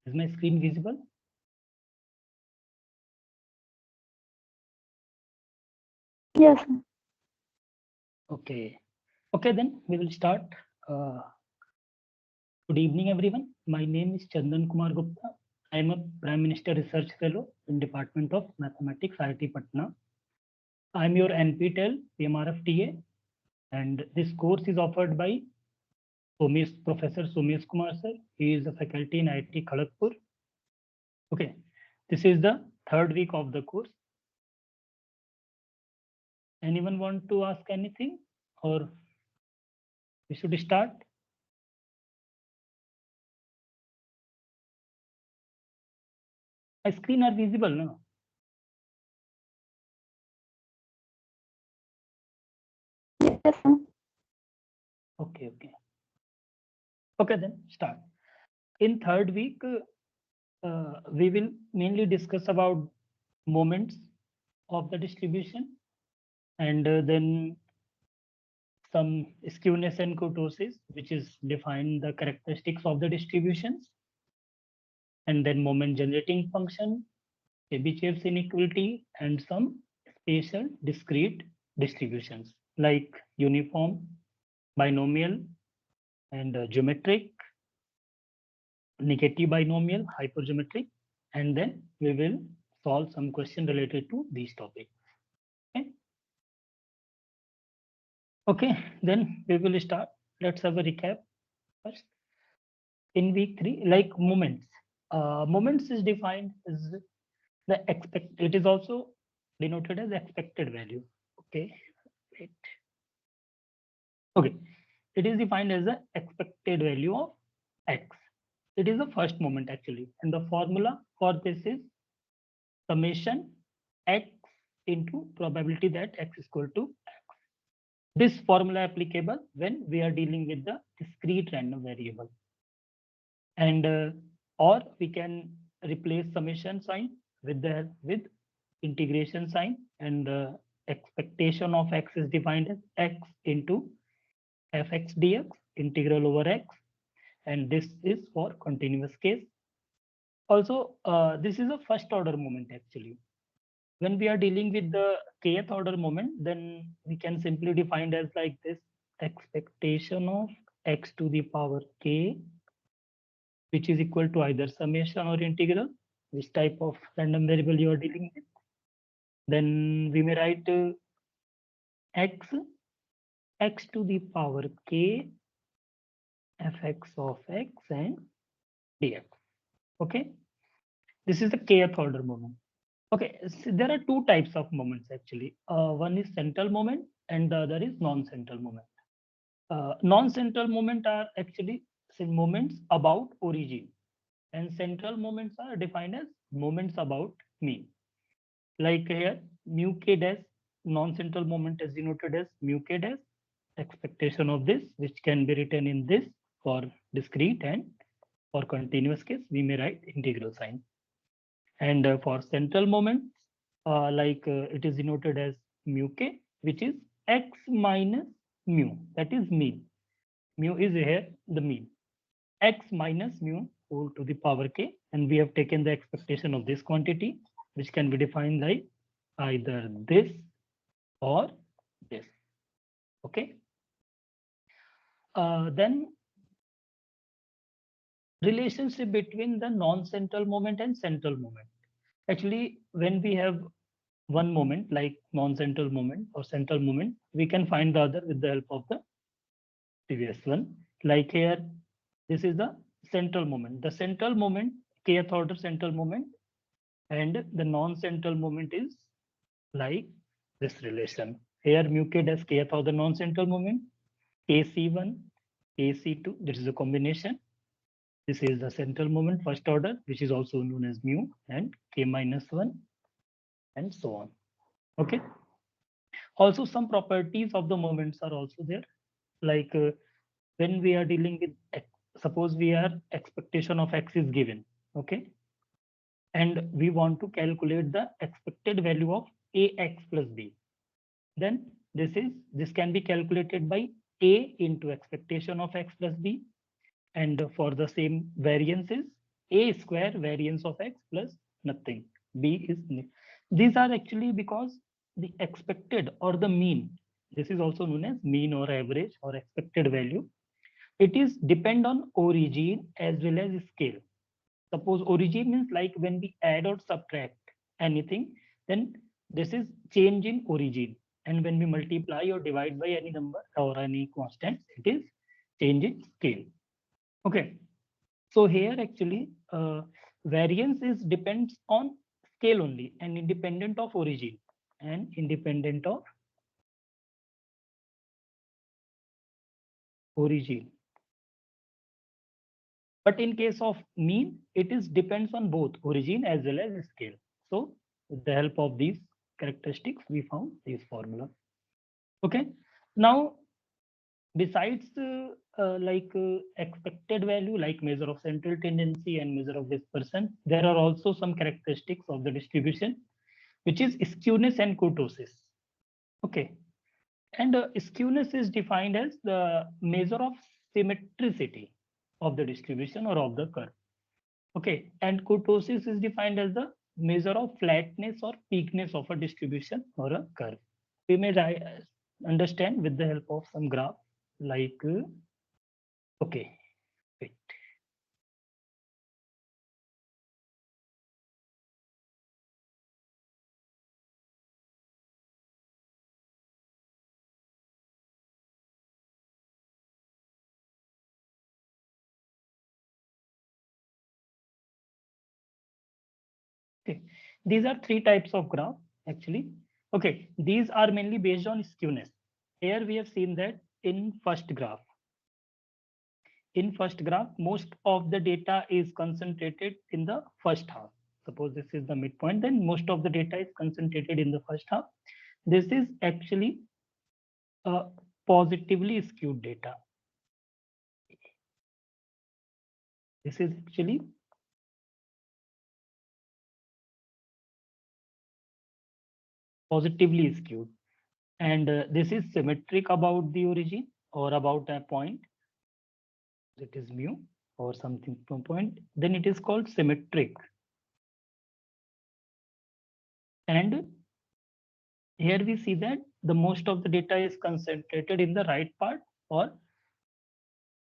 Is my screen visible? Yes, sir. Okay. Okay, then we will start. Uh, Good evening, everyone. My name is Chandan Kumar Gupta. I am a Prime Minister Research Fellow in Department of Mathematics, IIT Patna. I am your NPTEL PMRFTA, and this course is offered by Professor Somesh Kumar sir. He is a faculty in IIT Kharagpur. Okay, this is the third week of the course. Anyone want to ask anything, or we should start? My screen are visible now. Yes, sir. Okay. Okay, then start. In third week, we will mainly discuss about moments of the distribution, and then some skewness and kurtosis, which is define the characteristics of the distributions, and then moment generating function, Chebyshev's inequality, and some spatial discrete distributions like uniform, binomial, and geometric, negative binomial, hypergeometric, and then we will solve some question related to these topics. Okay. Okay, then we will start. Let's have a recap first. In week 3, like moments. Moments is defined as the expect. It is also denoted as expected value. Okay, wait. Okay, it is defined as the expected value of x. It is the first moment actually, and the formula for this is summation x into probability that x is equal to x. This formula applicable when we are dealing with the discrete random variable, and or we can replace summation sign with integration sign, and expectation of x is defined as x into fx dx integral over x, and this is for continuous case. Also, this is a first order moment actually. When we are dealing with the kth order moment, then we can simply define as like this: expectation of x to the power k, which is equal to either summation or integral, which type of random variable you are dealing with. Then we may write x to the power k fx of x and dx. Okay, this is the kth order moment. Okay, so there are two types of moments actually. One is central moment and the other is non-central moment. Non-central moment are actually moments about origin, and central moments are defined as moments about mean. Like here, mu k dash, non-central moment is denoted as mu k dash, expectation of this, which can be written in this for discrete, and for continuous case, we may write integral sign. And for central moments, it is denoted as mu k, which is x minus mu, that is mean. Mu is here the mean. X minus mu whole to the power k, and we have taken the expectation of this quantity, which can be defined like either this or this. Okay. Then relationship between the non-central moment and central moment. Actually, when we have one moment like non-central moment or central moment, we can find the other with the help of the previous one. Like here, this is the central moment. The central moment, kth order central moment, and the non-central moment is like this relation. Here mu k dash kth order non-central moment, kc1, kc2, this is a combination. This is the central moment first order, which is also known as mu, and k minus 1, and so on. Okay. Also, some properties of the moments are also there. Like when we are dealing with x, suppose we are expectation of x is given, okay, and we want to calculate the expected value of ax plus b. Then this can be calculated by a into expectation of x plus b, and for the same variances, A square variance of x plus nothing. B is these are actually because the expected or the mean. This is also known as mean or average or expected value. It is depend on origin as well as scale. Suppose origin means like when we add or subtract anything, then this is change in origin. And when we multiply or divide by any number or any constant, it is change in scale. Okay. So here actually variance is depends on scale only and independent of origin and independent of origin. But in case of mean, it is depends on both origin as well as scale. So with the help of these characteristics, we found this formula. Okay. Now, besides expected value, like measure of central tendency and measure of dispersion, there are also some characteristics of the distribution, which is skewness and kurtosis. Okay. And skewness is defined as the measure of symmetricity of the distribution or of the curve. Okay, and kurtosis is defined as the measure of flatness or peakness of a distribution or a curve. We may understand with the help of some graph like, okay, wait. Okay, these are three types of graph actually. Okay, these are mainly based on skewness. Here we have seen that in first graph. In first graph, most of the data is concentrated in the first half. Suppose this is the midpoint, then most of the data is concentrated in the first half. This is actually a positively skewed data. This is actually positively skewed. And this is symmetric about the origin or about a point. It is mu or something point. Then it is called symmetric. And here we see that the most of the data is concentrated in the right part, or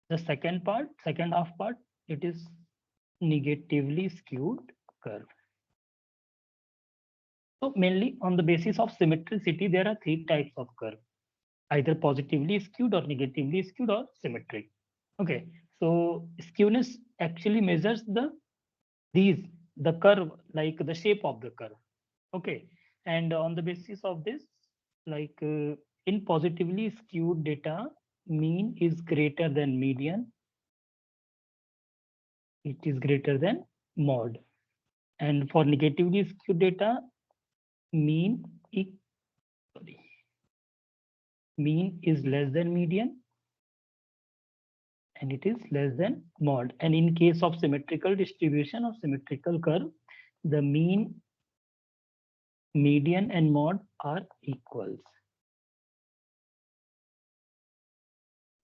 the second part, second half part, it is negatively skewed curve. So mainly on the basis of symmetricity, there are three types of curve, either positively skewed or negatively skewed or symmetric. Okay, so skewness actually measures the curve, like the shape of the curve. Okay, and on the basis of this, in positively skewed data, mean is greater than median. It is greater than mod. And for negatively skewed data, mean mean is less than median and it is less than mod. And in case of symmetrical distribution or symmetrical curve, the mean, median and mod are equals.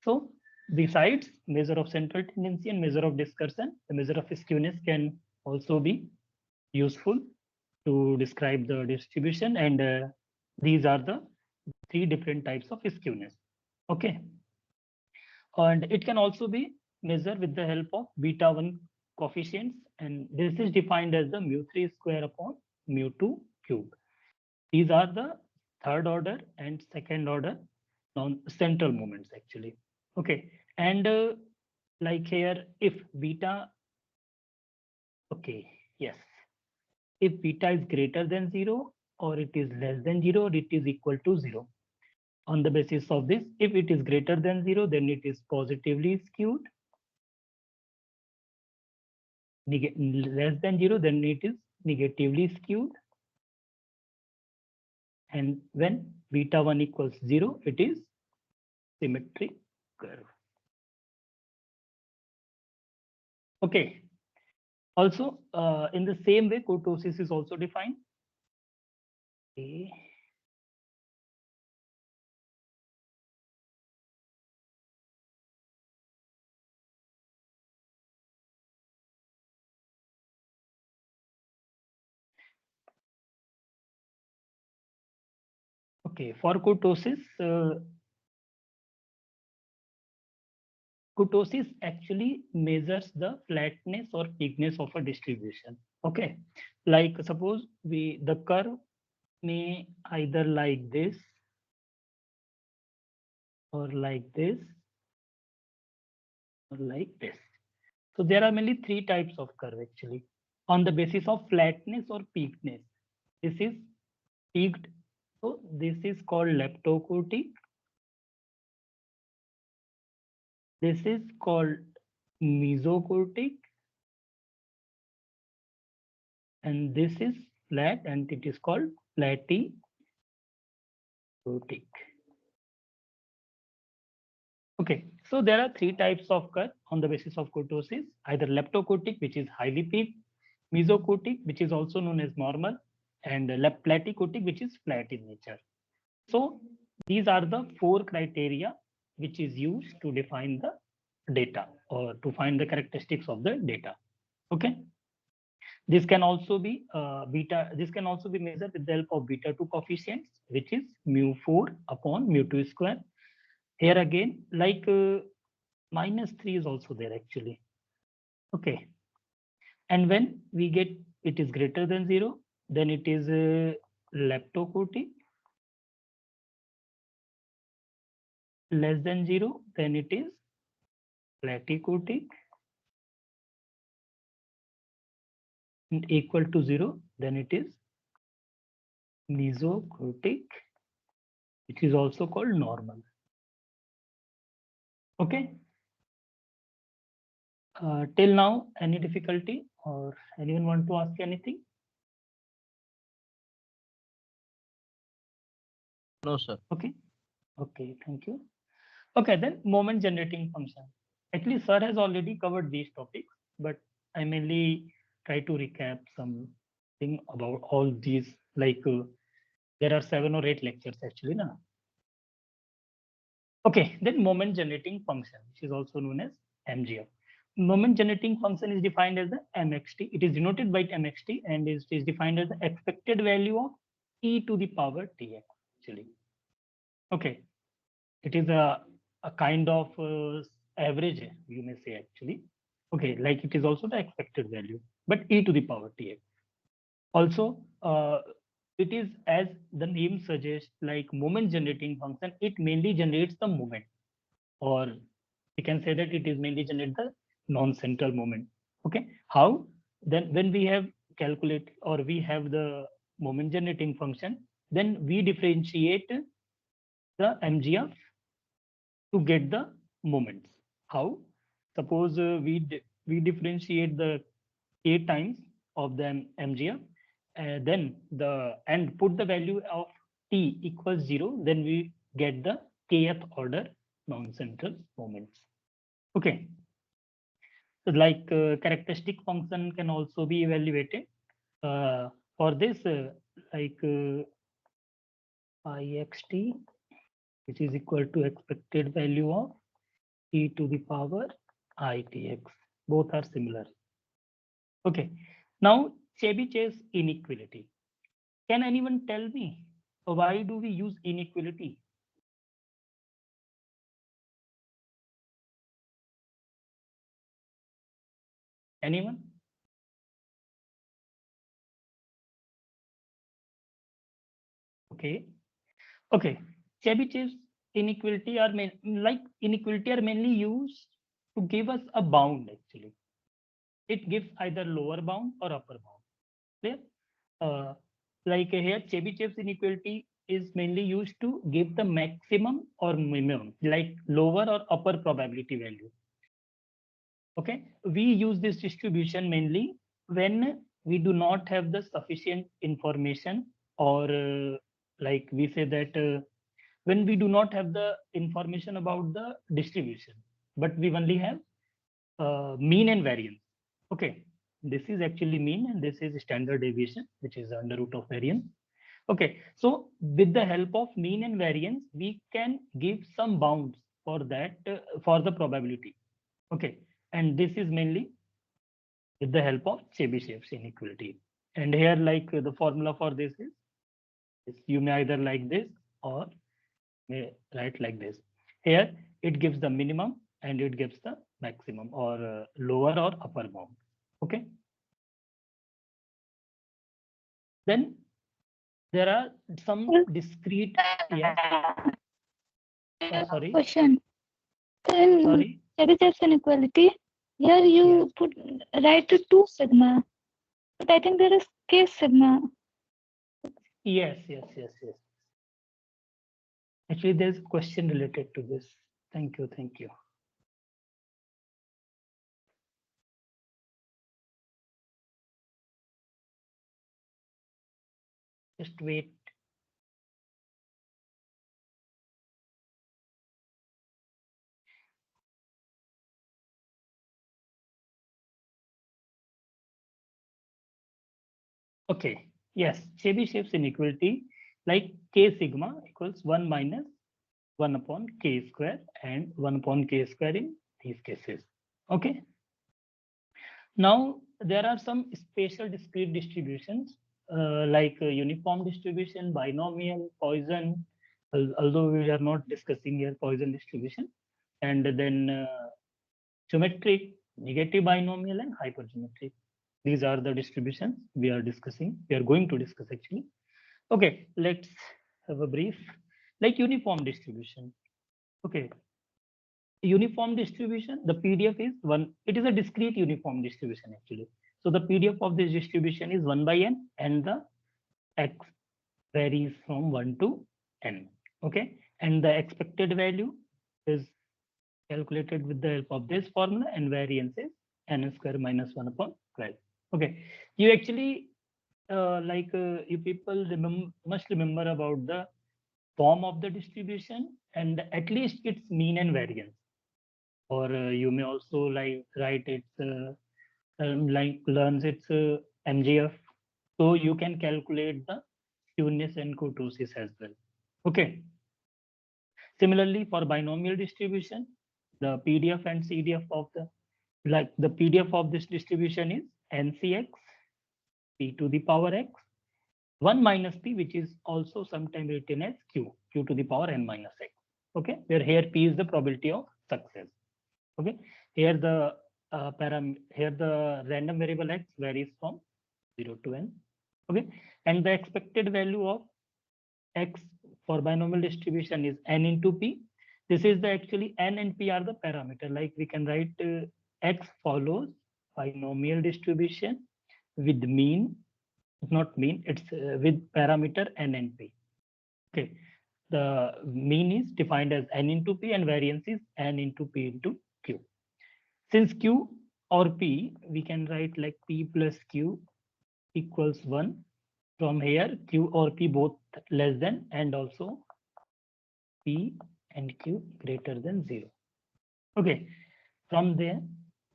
So besides measure of central tendency and measure of dispersion, the measure of skewness can also be useful to describe the distribution, and these are the three different types of skewness. Okay, and it can also be measured with the help of beta 1 coefficients, and this is defined as the mu3 square upon mu2 cube. These are the third order and second order non-central moments actually. Okay, and like here, if beta, okay, yes, if beta is greater than 0 or it is less than 0, it is equal to 0. On the basis of this, if it is greater than 0, then it is positively skewed. Less than 0, then it is negatively skewed. And when beta 1 equals 0, it is symmetric curve. Okay. Also, in the same way, kurtosis is also defined. Okay. Okay, for kurtosis, kurtosis actually measures the flatness or peakness of a distribution. Okay, like suppose the curve may either like this or like this or like this. So there are mainly three types of curve actually on the basis of flatness or peakness. This is peaked. So this is called leptokurtic. This is called mesokurtic. And this is flat and it is called platykurtic. Okay, so there are three types of curve on the basis of kurtosis, either leptokurtic, which is highly peaked, mesokurtic, which is also known as normal, and platykurtic, which is flat in nature. So these are the four criteria which is used to define the data or to find the characteristics of the data. Okay. This can also be beta. This can also be measured with the help of beta 2 coefficients, which is mu4 upon mu2 square. Here again, like -3 is also there actually. Okay. And when we get it is greater than 0, then it is leptokurtic. Less than 0, then it is platykurtic. And equal to 0, then it is mesokurtic, which is also called normal. Okay. Till now, any difficulty or anyone want to ask anything? No, sir. Okay. Okay, thank you. Okay, then moment generating function. Actually, sir has already covered these topics, but I mainly try to recap something about all these. Like there are 7 or 8 lectures actually, na? Okay, then moment generating function, which is also known as MGF. Moment generating function is defined as the MXT. It is denoted by MXT and is defined as the expected value of e to the power tx. Actually, okay, it is a kind of average, you may say actually. Okay, like it is also the expected value, but e to the power tx. Also, it is as the name suggests, like moment generating function. It mainly generates the moment, or we can say that it is mainly generate the non-central moment. Okay, how? Then when we have calculate or we have the moment generating function, then we differentiate the MGF to get the moments. How? Suppose we differentiate the k times of the MGF, then the and put the value of t equals 0, then we get the kth order non-central moments. Okay, so like characteristic function can also be evaluated. For this, like ixt, which is equal to expected value of e to the power itx. Both are similar. Okay, now Chebyshev's inequality. Can anyone tell me why do we use inequality? Anyone? Okay. Okay. Chebyshev's inequality are mainly used to give us a bound actually. It gives either lower bound or upper bound. Clear? Like here, Chebyshev's inequality is mainly used to give the maximum or minimum, like lower or upper probability value. Okay, we use this distribution mainly when we do not have the sufficient information, or like we say that when we do not have the information about the distribution, but we only have mean and variance. Okay, this is actually mean and this is standard deviation, which is under root of variance. Okay, so with the help of mean and variance, we can give some bounds for that for the probability. Okay, and this is mainly with the help of Chebyshev's inequality. And here, like the formula for this is you may either like this or write like this. Here it gives the minimum and it gives the maximum or lower or upper bound. Okay. Then there are some discrete. Yes. Sorry. Question. In Sorry. Chebyshev inequality, here you Yes. put write to 2 sigma, but I think there is k sigma. Yes. Yes. Yes. Yes. Actually, there's a question related to this. Thank you. Thank you. Just wait. Okay. Yes. Chebyshev's inequality like k sigma equals 1 minus 1 upon k square and 1 upon k square in these cases. Okay. Now there are some special discrete distributions like uniform distribution, binomial, Poisson, although we are not discussing here Poisson distribution, and then geometric, negative binomial, and hypergeometric. These are the distributions we are discussing. We are going to discuss actually. Okay, let's have a brief like uniform distribution. Okay, uniform distribution, the PDF is one, it is a discrete uniform distribution actually. So the PDF of this distribution is 1 by n and the x varies from 1 to n. Okay, and the expected value is calculated with the help of this formula and variance is n square minus 1 upon 12. Okay, you actually you people must remember about the form of the distribution and at least its mean and variance, or you may also like write its like learns its MGF, so you can calculate the skewness and kurtosis as well. Okay. Similarly, for binomial distribution, the PDF and CDF of the PDF of this distribution is NCX p to the power x 1 minus p, which is also sometimes written as q to the power n minus x. Okay, where here p is the probability of success. Okay, here the here the random variable x varies from 0 to n. Okay, and the expected value of x for binomial distribution is n into p. This is the actually n and p are the parameter. Like we can write x follows binomial distribution with mean, not mean, it's with parameter n and p. Okay, the mean is defined as n into p and variance is n into p into q. Since q or p, we can write like p plus q equals 1. From here, q or p both less than and also p and q greater than 0. Okay, from there,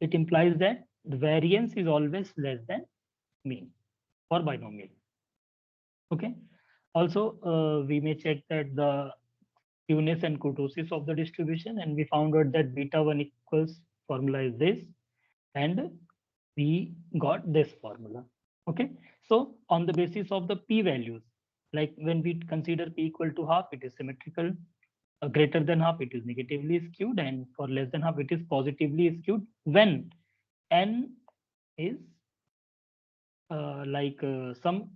it implies that the variance is always less than mean for binomial. Okay, also we may check that the skewness and kurtosis of the distribution, and we found out that beta 1 equals formula is this, and we got this formula. Okay, so on the basis of the p values, like when we consider p equal to half, it is symmetrical. Greater than half, it is negatively skewed, and for less than half, it is positively skewed when n is some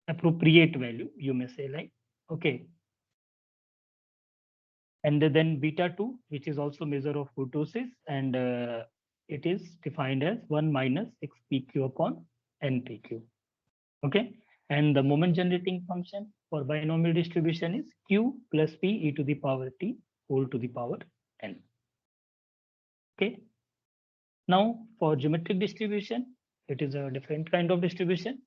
appropriate value, you may say, like, okay. And then beta 2, which is also measure of kurtosis, and it is defined as 1 minus xpq upon npq. Okay, and the moment generating function for binomial distribution is q plus p e to the power t whole to the power n. Okay, now for geometric distribution, it is a different kind of distribution.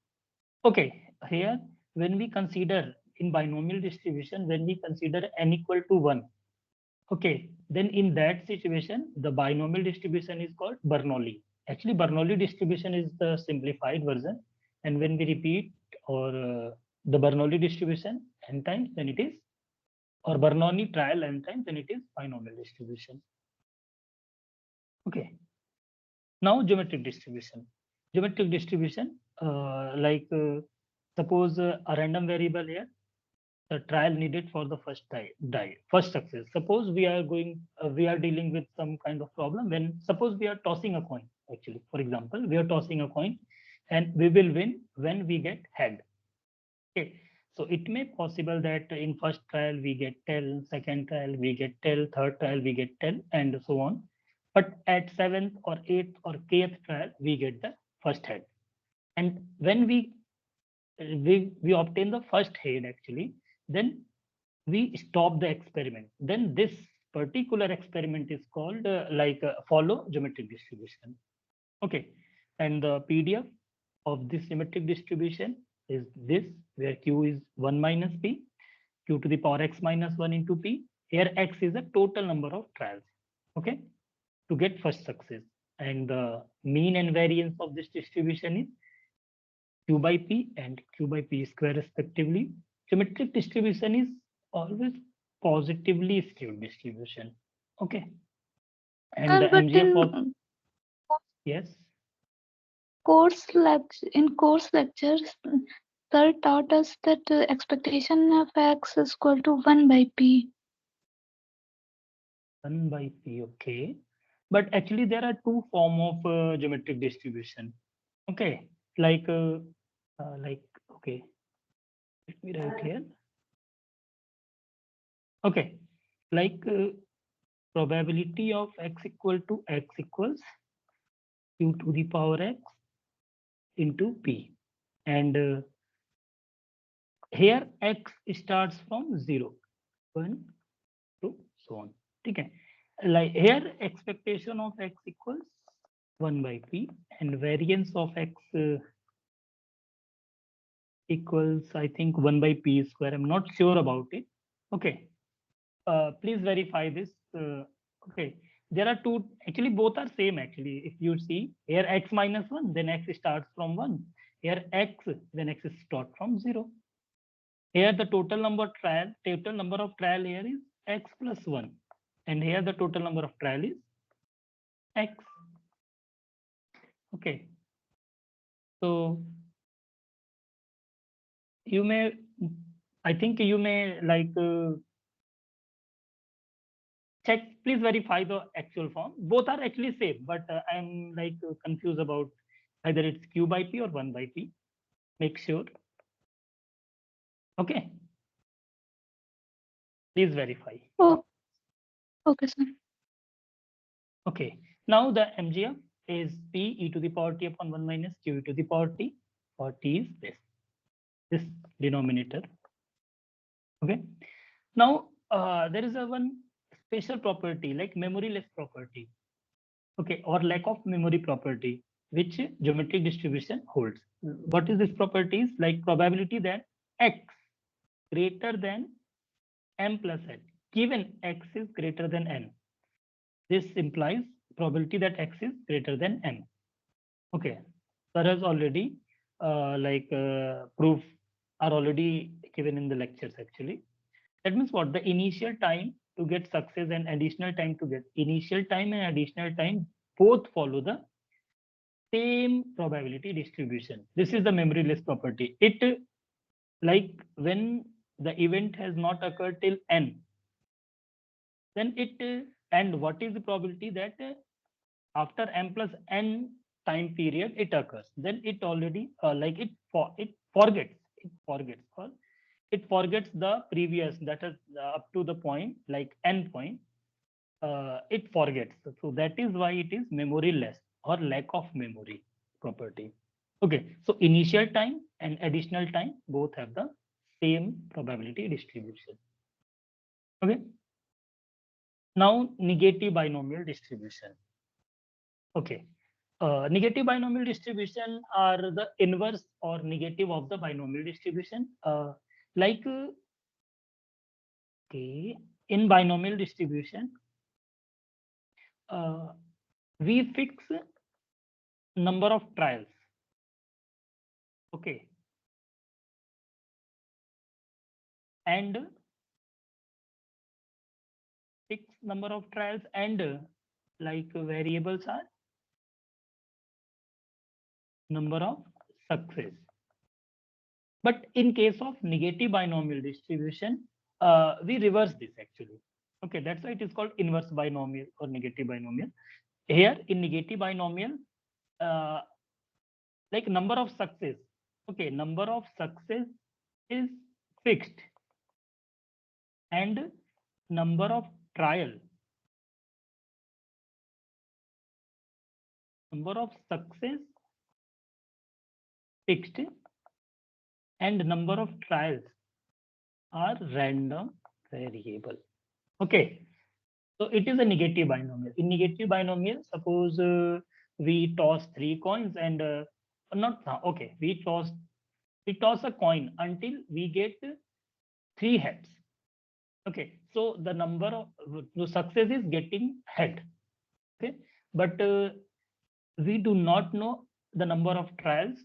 Okay, here when we consider in binomial distribution, when we consider n equal to 1, okay, then in that situation, the binomial distribution is called Bernoulli. Actually, Bernoulli distribution is the simplified version. And when we repeat or the Bernoulli distribution n times, then it is, or Bernoulli trial n times, then it is binomial distribution. Okay. Now geometric distribution. Geometric distribution, Suppose a random variable here, the trial needed for the first success. Suppose we are dealing with some kind of problem when suppose we are tossing a coin. Actually, for example, we are tossing a coin, and we will win when we get head. Okay, so it may possible that in first trial we get tail, second trial we get tail, third trial we get tail, and so on. But at seventh or eighth or kth trial we get the first head. And when we obtain the first head actually, then we stop the experiment. Then this particular experiment is called follow geometric distribution. Okay, and the PDF of this symmetric distribution is this, where Q is 1 minus P, Q to the power X minus 1 into P. Here X is the total number of trials, okay, to get first success. And the mean and variance of this distribution is Q by P and Q by P square respectively. Symmetric distribution is always positively skewed distribution, okay. And the But MGF of, in yes. course lectures, sir taught us that expectation of x is equal to 1 by p. 1 by P, okay. But actually there are two form of geometric distribution. Okay, like okay, let me write here. Okay, like probability of x equal to x equals q to the power x into p, and here x starts from 0, 1, 2, so on. Okay, like here expectation of x equals 1 by p, and variance of x equals, I think, 1 by p square. I'm not sure about it. Okay. Please verify this. Okay. There are two, actually, both are same. Actually, if you see here x minus 1, then x starts from 1. Here x, then x start from 0. Here the total number of trial here is x plus 1. And here the total number of trial is x. Okay. So you may, I think you may check, please verify the actual form. Both are actually same, but I'm confused about either it's q by p or 1 by p. Make sure. Okay, please verify. Oh, okay, sir. Okay, now the MGF is p e to the power t upon 1 minus q e to the power t, or t is this denominator. Okay, now there is a one special property like memoryless property, okay, or lack of memory property, which geometric distribution holds. What is this property? Is like probability that x greater than m plus n, given x is greater than n. This implies probability that x is greater than n. Okay, there is already proof are already given in the lectures actually. That means what? The initial time to get success and additional time to get initial time and additional time both follow the same probability distribution. This is the memoryless property. It like when the event has not occurred till n, then it and what is the probability that after m plus n time period it occurs? Then it already it forgets the previous, that is up to the point like n point. It forgets. So that is why it is memoryless or lack of memory property. Okay, so initial time and additional time both have the same probability distribution. Okay, now negative binomial distribution. Okay, negative binomial distribution are the inverse or negative of the binomial distribution. Like, okay, in binomial distribution, uh, we fix number of trials. Okay, and fixed number of trials, and variables are number of success. But in case of negative binomial distribution, we reverse this actually. Okay, that's why it is called inverse binomial or negative binomial. Here in negative binomial, uh, like number of success, okay, number of success is fixed and number of trial, number of success fixed and number of trials are random variable. Okay, so it is a negative binomial. In negative binomial, suppose we toss three coins and not okay, we toss a coin until we get three heads. Okay, so the number of the success is getting head. Okay, but we do not know the number of trials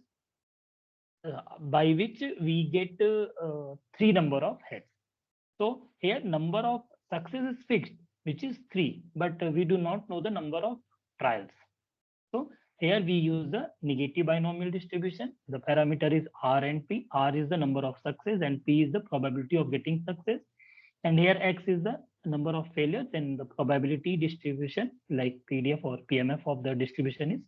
by which we get three number of heads. So here number of success is fixed, which is three, but we do not know the number of trials. So here we use the negative binomial distribution. The parameter is R and P. R is the number of success and P is the probability of getting success. And here X is the number of failures, and the probability distribution like PDF or PMF of the distribution is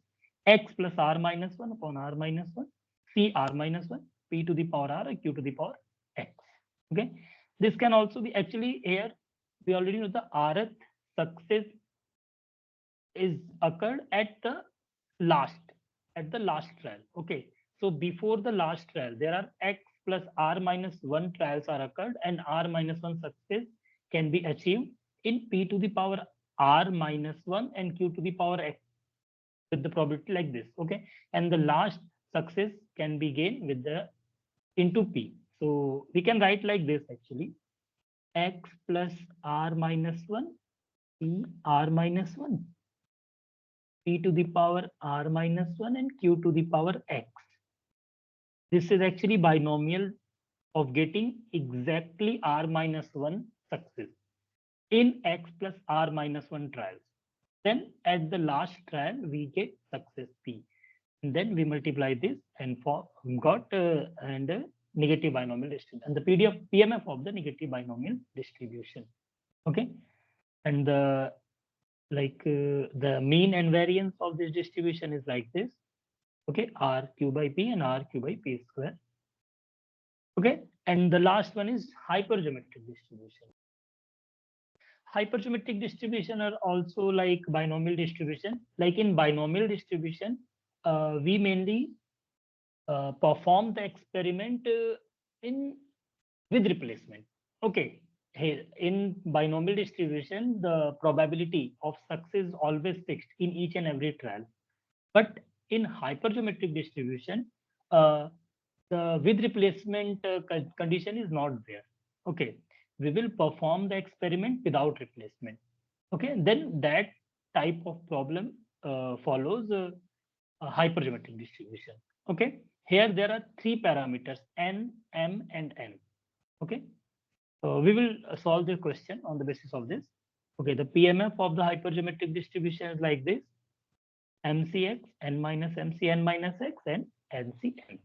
X plus R minus 1 upon R minus 1, C R minus 1, P to the power R, Q to the power X. Okay. This can also be actually here we already know the Rth success is occurred at the last trial. Okay. So before the last trial, there are X plus R minus 1 trials are occurred and R minus 1 success can be achieved in P to the power R minus 1 and Q to the power X with the probability like this. Okay. And the last success can be gained with the into P. So we can write like this actually. X plus R minus 1 P R minus 1 P to the power R minus 1 and Q to the power X. This is actually binomial of getting exactly R minus 1 success in X plus R minus 1 trials. Then at the last trial, we get success P. And then we multiply this and got negative binomial distribution and the PMF of the negative binomial distribution. Okay. And the mean and variance of this distribution is like this. Okay, RQ by P and RQ by P square. Okay, and the last one is hypergeometric distribution. Hypergeometric distribution are also like binomial distribution. Like in binomial distribution, we mainly perform the experiment in with replacement. Okay, here in binomial distribution, the probability of success is always fixed in each and every trial. But in hypergeometric distribution, the with replacement condition is not there. Okay, we will perform the experiment without replacement. Okay, then that type of problem follows a hypergeometric distribution. Okay, here there are three parameters n, m, and n. Okay, we will solve the question on the basis of this. Okay, the PMF of the hypergeometric distribution is like this. MCX, n minus MC, n minus x, and NCN.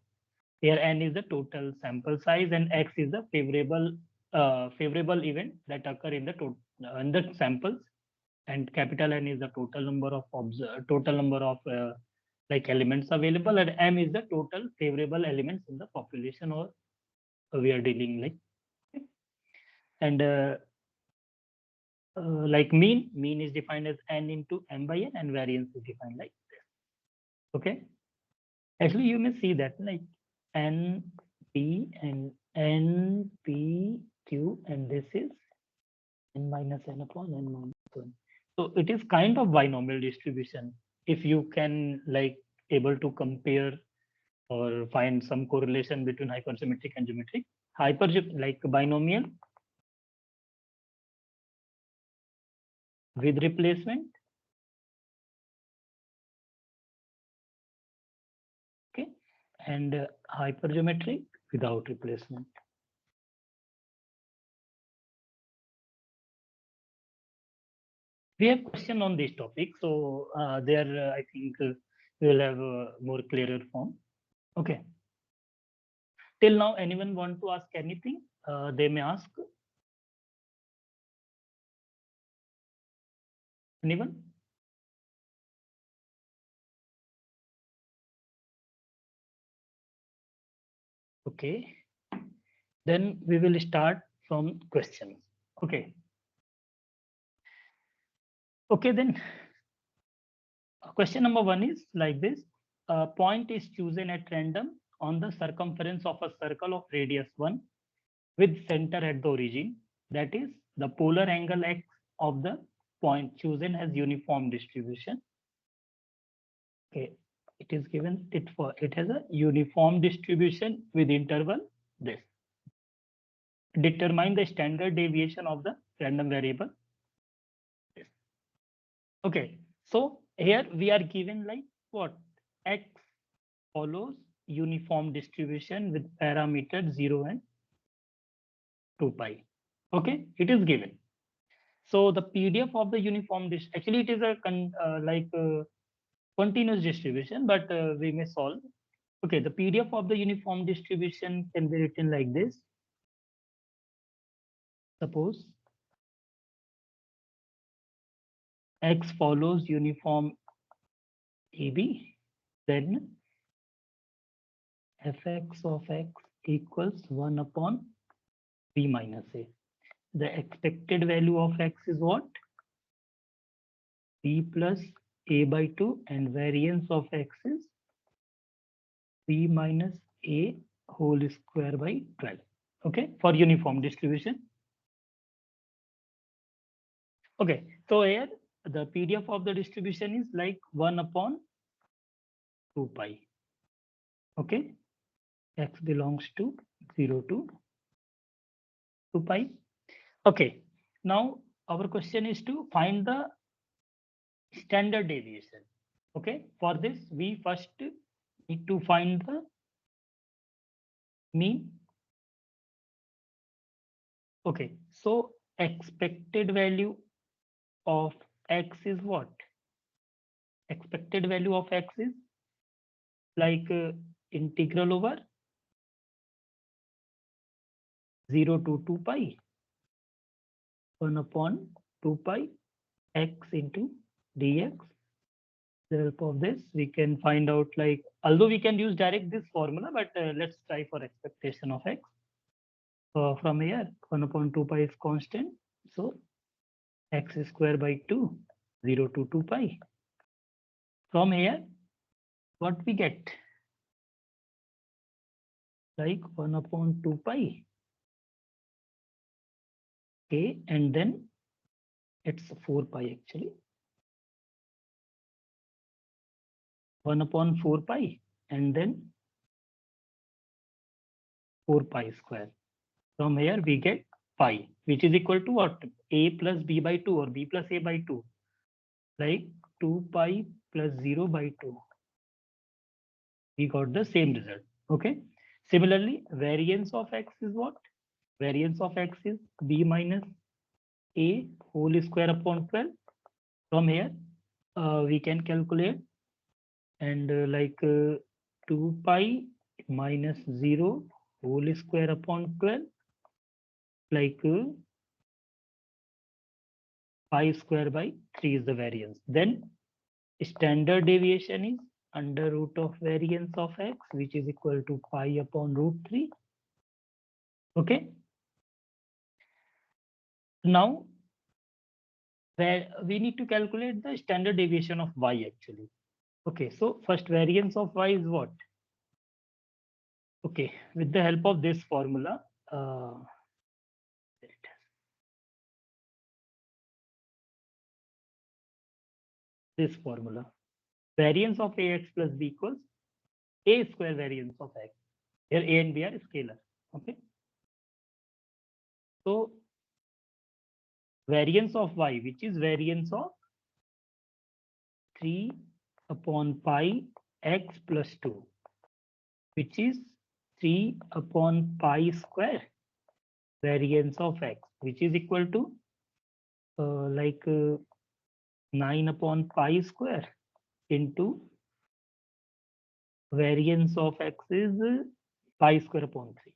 Here n is the total sample size and x is the favorable event that occur in the samples, and capital N is the total number of like elements available, and m is the total favorable elements in the population or we are dealing like. And like mean is defined as n into m by n, and variance is defined like this. Okay. Actually, you may see that like N, P, and N, P, Q, and this is N minus N upon N minus 1. So it is kind of binomial distribution. If you can like able to compare or find some correlation between hypergeometric and geometric. Like binomial with replacement. Okay. And hypergeometric without replacement. We have question on this topic, so there I think we will have a more clearer form. Okay. Till now, anyone want to ask anything? They may ask. Anyone? Okay. Then we will start from questions. Okay. Okay, then question number 1 is like this. A point is chosen at random on the circumference of a circle of radius 1 with center at the origin. That is, the polar angle x of the point chosen has uniform distribution. Okay, it is given it has a uniform distribution with interval this. Determine the standard deviation of the random variable. This. Okay, so here we are given like what? X follows uniform distribution with parameters 0 and 2 pi. Okay, it is given. So the PDF of the uniform actually it is a continuous distribution, but we may solve. Okay, the PDF of the uniform distribution can be written like this. Suppose X follows uniform AB, then fx of x equals 1 upon b minus a. The expected value of x is what? B plus a by 2, and variance of x is b minus a whole square by 12. Okay, for uniform distribution. Okay, so here the PDF of the distribution is like 1 upon 2 pi. Okay, x belongs to 0 to 2 pi. Okay, now our question is to find the standard deviation. Okay, for this we first need to find the mean. Okay, so expected value of x is what? Expected value of x is like integral over 0 to 2 pi 1 upon 2 pi x into dx. With the help of this we can find out, like, although we can use direct this formula, but let's try for expectation of x. From here 1 upon 2 pi is constant, so x square by 2, 0 to 2 pi. From here what we get, like 1 upon 2 pi. Okay, and then it's 4 pi actually. 1 upon 4 pi and then 4 pi square. From here we get pi, which is equal to what? A plus b by 2 or b plus a by 2. Like 2 pi plus 0 by 2. We got the same result. Okay. Similarly, variance of x is what? Variance of x is b minus a whole square upon 12. From here, we can calculate, and 2 pi minus 0 whole square upon 12, like pi square by 3 is the variance. Then standard deviation is under root of variance of x, which is equal to pi upon root 3. Okay. Now, where we need to calculate the standard deviation of y actually. Okay, so first variance of y is what? Okay, with the help of this formula, this formula, variance of ax plus b equals a square variance of x. Here a and b are scalar. Okay, so variance of y, which is variance of 3 upon pi x plus 2, which is 3 upon pi square variance of x, which is equal to 9 upon pi square into variance of x is pi square upon 3.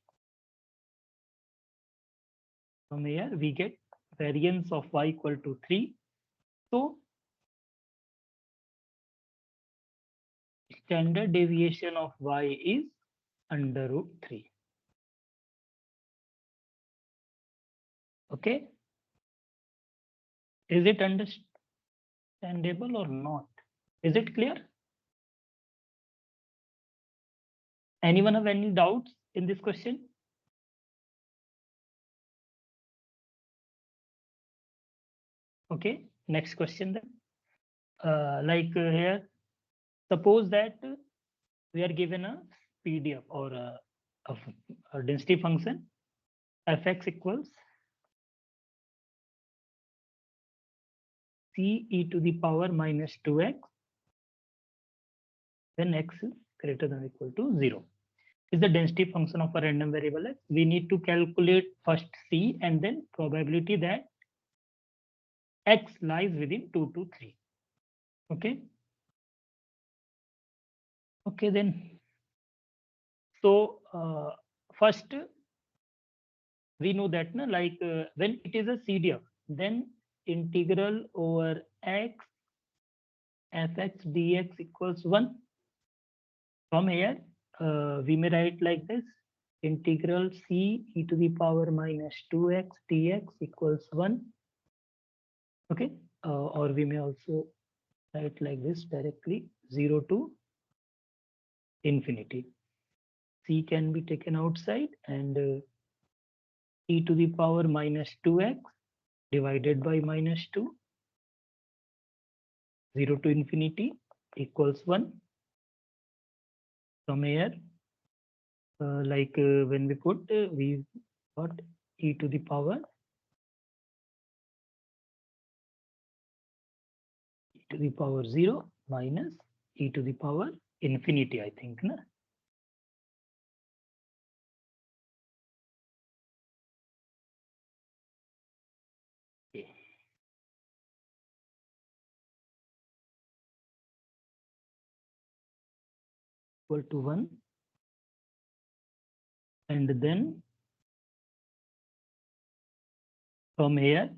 From here we get variance of y equal to 3. So standard deviation of y is under root 3. Okay. Is it understandable or not? Is it clear? Anyone have any doubts in this question? Okay, next question then. Here, suppose that we are given a PDF or a density function fx equals c e to the power minus 2x, then x is greater than or equal to 0. Is the density function of a random variable x. We need to calculate first c and then probability that x lies within 2 to 3. Okay. Okay, then. So first we know that when it is a CDF, then integral over x fx dx equals 1. From here, we may write like this: integral c e to the power minus 2x dx equals 1. Okay, or we may also write like this directly: 0 to infinity. C can be taken outside, and e to the power minus 2x divided by minus 2, 0 to infinity equals 1. From here, when we put, we got e to the power 0 minus e to the power infinity, I think. Na? Okay. Equal to 1. And then from here,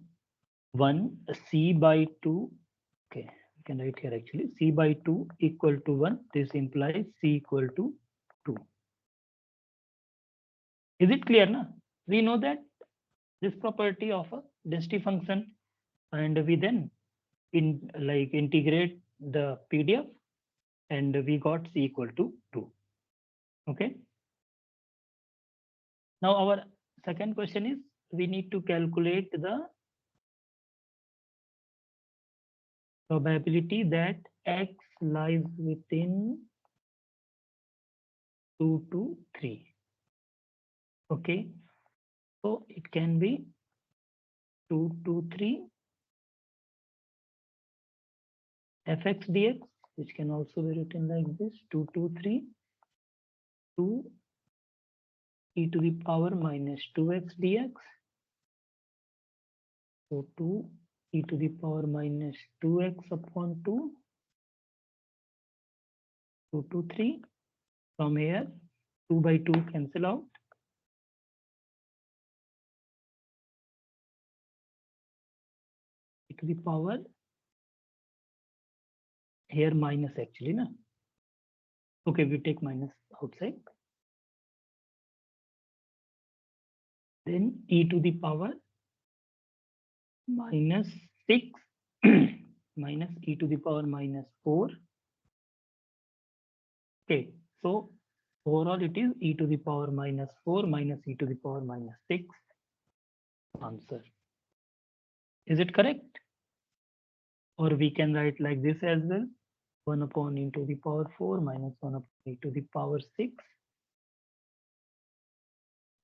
1 c by 2. Okay, we can write here actually c by 2 equal to 1. This implies c equal to 2. Is it clear? Na? We know that this property of a density function, and we then integrate the PDF, and we got c equal to 2. Okay. Now our second question is, we need to calculate the probability that x lies within 2 to 3. Okay, so it can be 2 to 3 fx dx, which can also be written like this: 2 to 3 2 e to the power minus 2x dx. So 2 e to the power minus 2x upon 2, 2 to 3. From here, 2 by 2 cancel out. E to the power, here minus actually, na? Okay, we take minus outside. Then e to the power minus 6 minus e to the power minus 4. Okay, so overall it is e to the power minus 4 minus e to the power minus 6. Answer. Is it correct? Or we can write like this as well: 1 upon e to the power 4 minus 1 upon e to the power 6.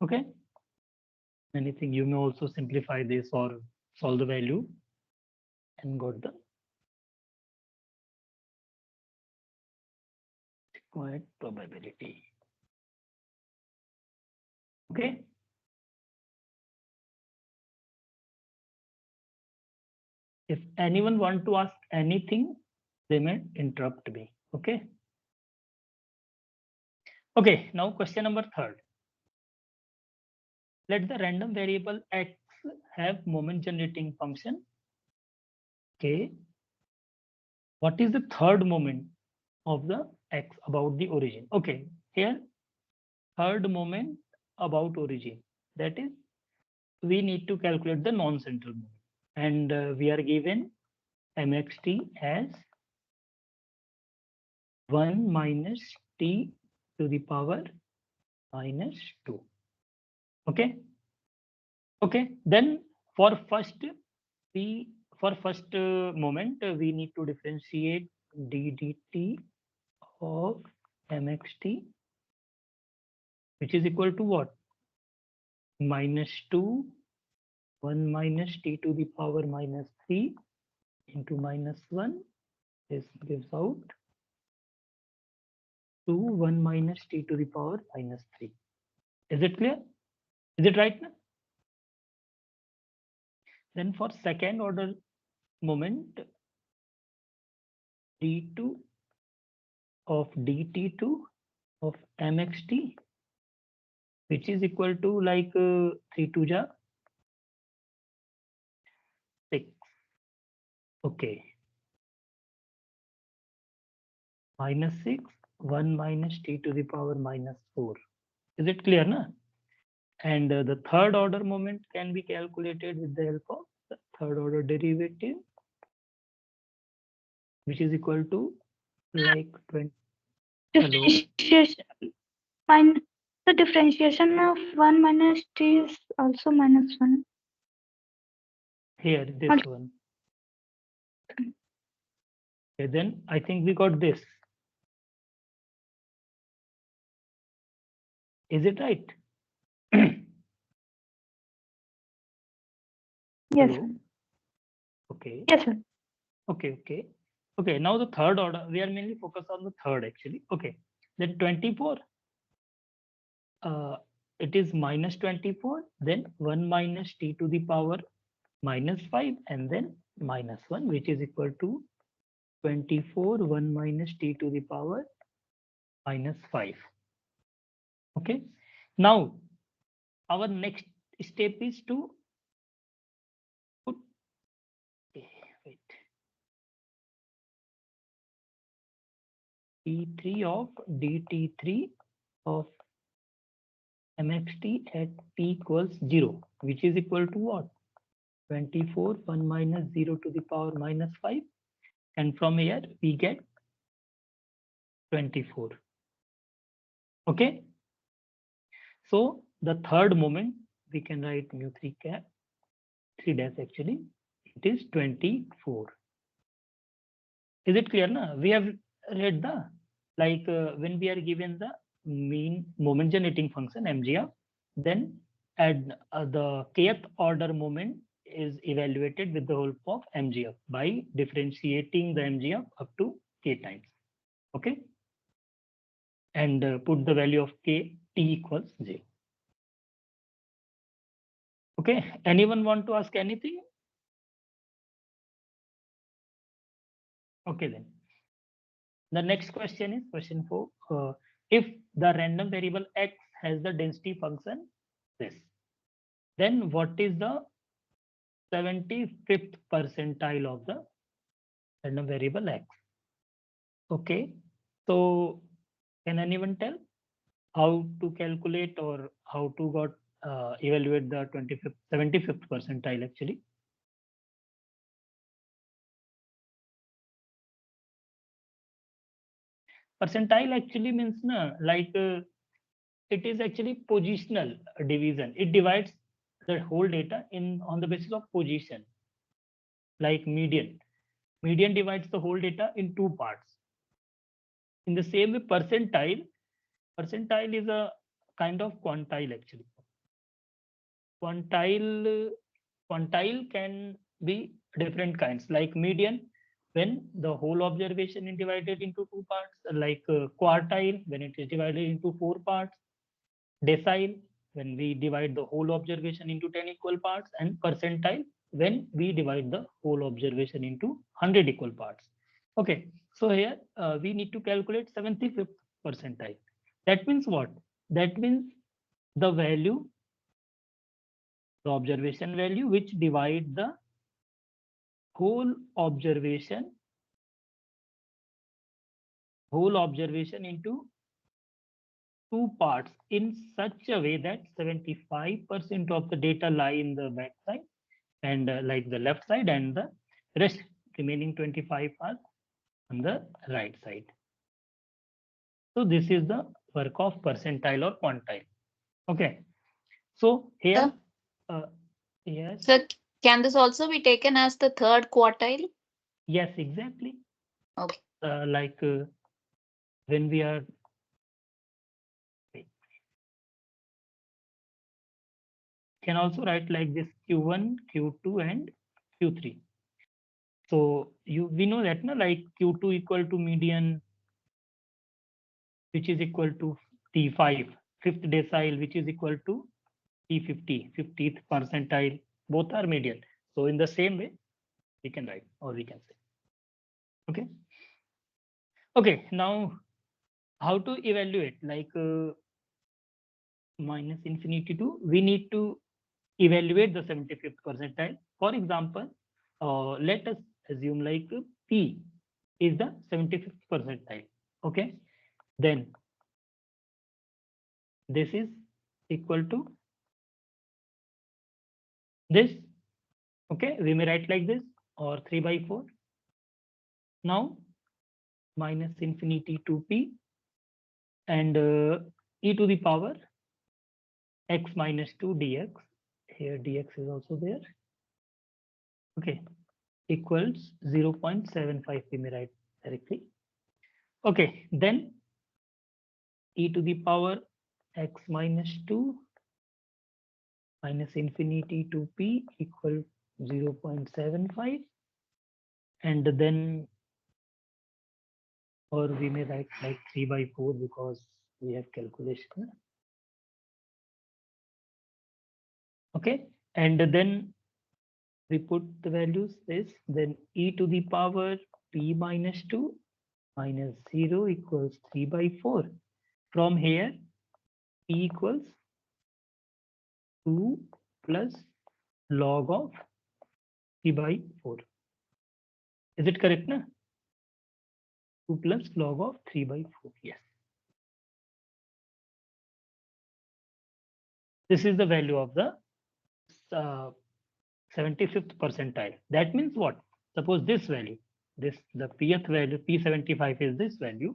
Okay. Anything, you may also simplify this or solve the value and got the required probability. Okay. If anyone want to ask anything, they may interrupt me. Okay. Okay, now question number third. Let the random variable x have moment generating function k. What is the third moment of the x about the origin? Okay, here third moment about origin. That is, we need to calculate the non-central moment, and we are given mxt as 1 minus t to the power minus 2. Okay. Okay. Then for first we for first moment we need to differentiate d dt of mxt, which is equal to what? Minus 2, 1 minus t to the power minus 3 into minus 1. This gives out 2, 1 minus t to the power minus 3. Is it clear? Is it right now? Then for second order moment, d2 of dt2 of mxt, which is equal to like 3 2 ja 6. Okay. Minus 6, 1 minus t to the power minus 4. Is it clear, na? And the third order moment can be calculated with the help of the third order derivative, which is equal to like 20. Hello. Differentiation. Mine, the differentiation of 1 minus t is also minus 1. Here, this one. Okay, then I think we got this. Is it right? Yes. Hello? Okay. Yes, sir. Okay, okay. Okay, now the third order, we are mainly focused on the third actually. Okay, then 24, it is minus 24, then 1 minus t to the power minus 5, and then minus 1, which is equal to 24, 1 minus t to the power minus 5. Okay, now our next step is to put, okay, wait, t3 of dt3 of mxt at t equals 0, which is equal to what? 24, 1 minus 0 to the power minus 5. And from here, we get 24. Okay. So the third moment, we can write mu 3 cap, 3 dash actually. It is 24. Is it clear? Na? We have read the, like when we are given the mean moment generating function MGF, then add the kth order moment is evaluated with the help of MGF by differentiating the MGF up to k times. Okay. And put the value of k t equals 0. Okay. Anyone want to ask anything? Okay, then. The next question is question 4. If the random variable x has the density function this, then what is the 75th percentile of the random variable x? Okay, so can anyone tell how to calculate or how to got evaluate the 75th percentile actually? Percentile actually means na, like it is actually positional division. It divides the whole data in on the basis of position, like median. Median divides the whole data in two parts. In the same way, percentile is a kind of quantile actually. Quantile can be different kinds, like median when the whole observation is divided into two parts, like quartile when it is divided into four parts, decile when we divide the whole observation into 10 equal parts, and percentile when we divide the whole observation into 100 equal parts. Okay, so here we need to calculate 75th percentile. That means what? That means the value, the observation value, which divide the whole observation into two parts in such a way that 75% of the data lie in the back side and like the left side, and the rest remaining 25 are on the right side. So this is the work of percentile or quantile. Okay. So here, yes. So can this also be taken as the third quartile? Yes, exactly. Okay. Like when we are can also write like this Q1, Q2, and Q3. So we know that na, like Q2 equal to median, which is equal to T5, fifth decile, which is equal to T50, 50th percentile. Both are median. So in the same way, we can write, or we can say. Okay. Okay. Now, how to evaluate? Like minus infinity to, we need to evaluate the 75th percentile. For example, let us assume like P is the 75th percentile. Okay. Then this is equal to this. Okay. We may write like this, or 3 by 4. Now minus infinity to P and e to the power x minus 2 dx. Here dx is also there. Okay. Equals 0.75. We may write directly. Okay. Then e to the power x minus 2 minus infinity to p equal 0.75, and then, or we may write like 3 by 4 because we have calculation. Okay, and then we put the values this, then e to the power p minus 2 minus 0 equals 3 by 4. From here, p equals 2 plus log of 3 by 4. Is it correct, na? 2 plus log of 3 by 4. Yes. This is the value of the 75th percentile. That means what? Suppose this value, the pth value, P75 is this value.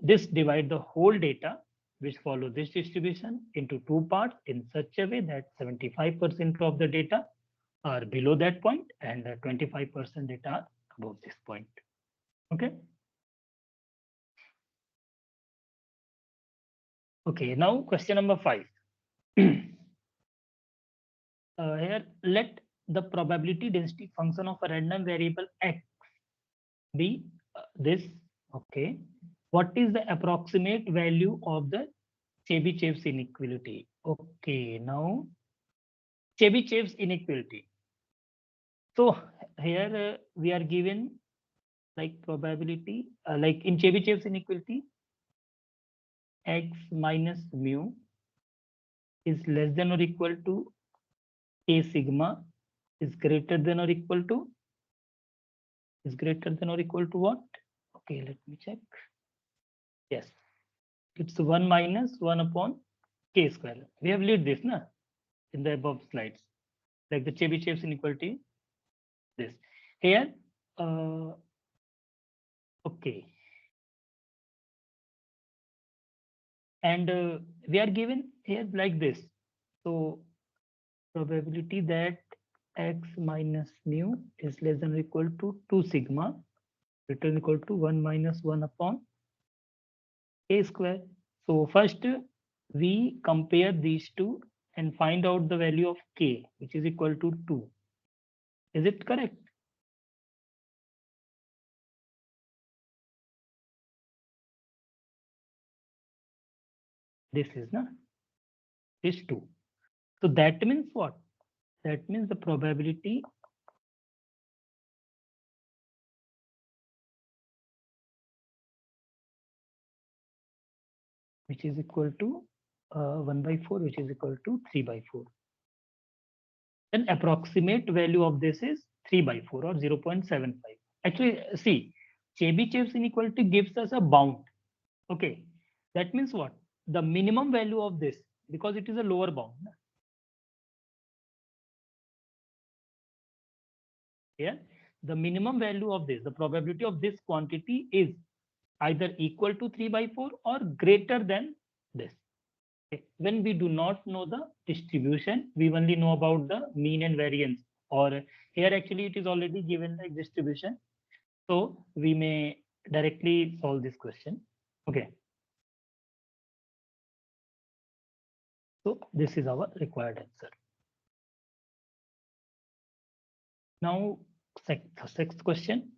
This divide the whole data which follow this distribution into two parts in such a way that 75% of the data are below that point and 25% data are above this point. Okay. Okay, now question number 5. Here, let the probability density function of a random variable x be this. Okay. What is the approximate value of the Chebyshev's inequality? Okay, now Chebyshev's inequality. So here we are given like probability, like in Chebyshev's inequality, x minus mu is less than or equal to k sigma is greater than or equal to what? Okay, let me check. Yes, it's 1 minus 1 upon k square. We have learned this na, in the above slides, like the Chebyshev's inequality. This here, okay, and we are given here like this. So probability that x minus mu is less than or equal to 2 sigma greater than or equal to 1 minus 1 upon k square. So first we compare these two and find out the value of k, which is equal to 2. Is it correct? This is na, this 2. So that means what? That means the probability which is equal to 1 by 4, which is equal to 3 by 4. Then approximate value of this is 3 by 4 or 0.75. Actually, see, Chebyshev inequality gives us a bound. Okay, that means what? The minimum value of this, because it is a lower bound. Yeah, the minimum value of this, the probability of this quantity is either equal to 3 by 4 or greater than this. Okay. When we do not know the distribution, we only know about the mean and variance, or here actually it is already given the distribution. So we may directly solve this question. Okay. So this is our required answer. Now, sixth question.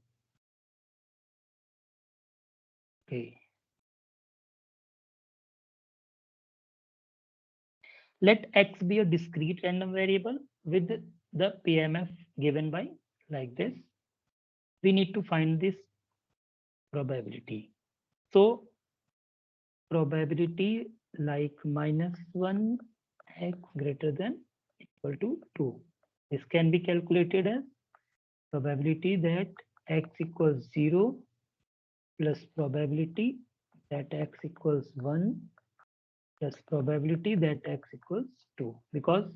Okay. Let x be a discrete random variable with the PMF given by like this. We need to find this probability. So probability like -1 x greater than equal to 2. This can be calculated as probability that x equals 0 plus probability that x equals 1 plus probability that x equals 2, because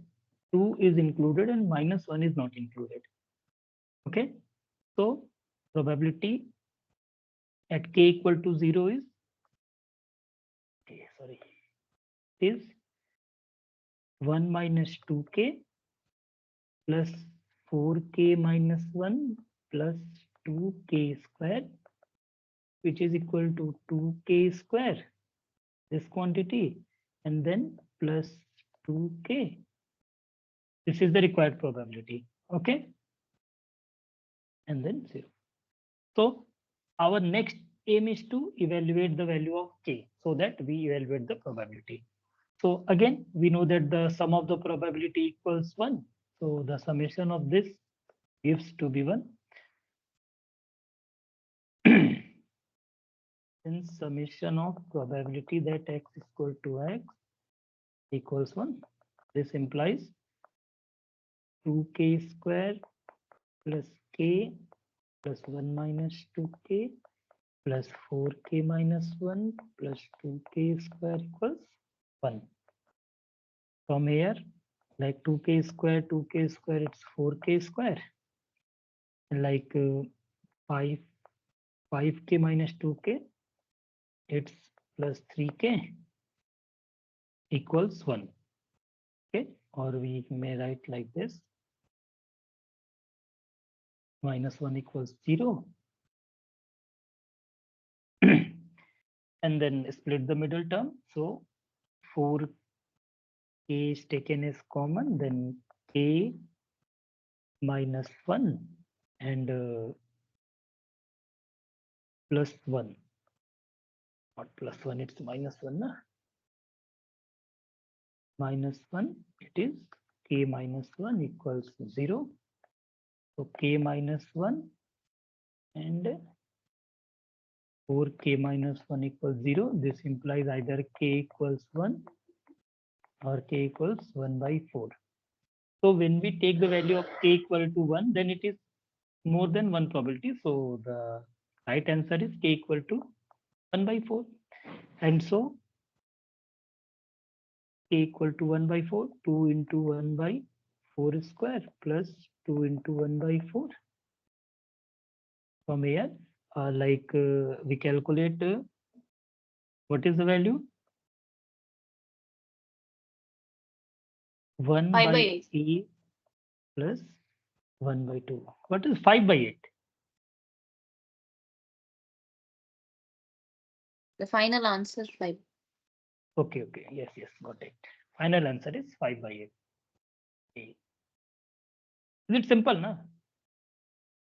2 is included and -1 is not included. Okay, so probability at k equal to 0 is is 1 minus 2k plus 4k minus 1 plus 2k square, which is equal to 2k square, this quantity, and then plus 2k. This is the required probability. Okay, and then 0. So our next aim is to evaluate the value of k so that we evaluate the probability. So again, we know that the sum of the probability equals 1. So the summation of this gives to be 1. Since summation of probability that x is equal to x equals 1, this implies 2k square plus k plus 1 minus 2k plus 4k minus 1 plus 2k square equals 1. From here, like 2k square, it's 4k square. Like 5k minus 2k, it's plus 3k equals 1. Okay, or we may write like this: -1 equals 0. And then split the middle term. So 4k is taken as common, then k minus 1 and plus 1. Not plus 1, it's -1. Na? -1, it is k minus 1 equals 0. So k minus 1 and 4k minus 1 equals 0. This implies either k equals 1 or k equals 1 by 4. So when we take the value of k equal to 1, then it is more than 1 probability. So the right answer is k equal to 1 by 4. And so k equal to 1 by 4, 2 into 1 by 4 square plus 2 into 1 by 4. From here, we calculate what is the value? 1 5 by by 8. 8 plus 1 by 2. What is 5 by 8? The final answer 5. Okay, okay. Yes, yes, got it. Final answer is 5 by 8. Okay. Is it simple, na?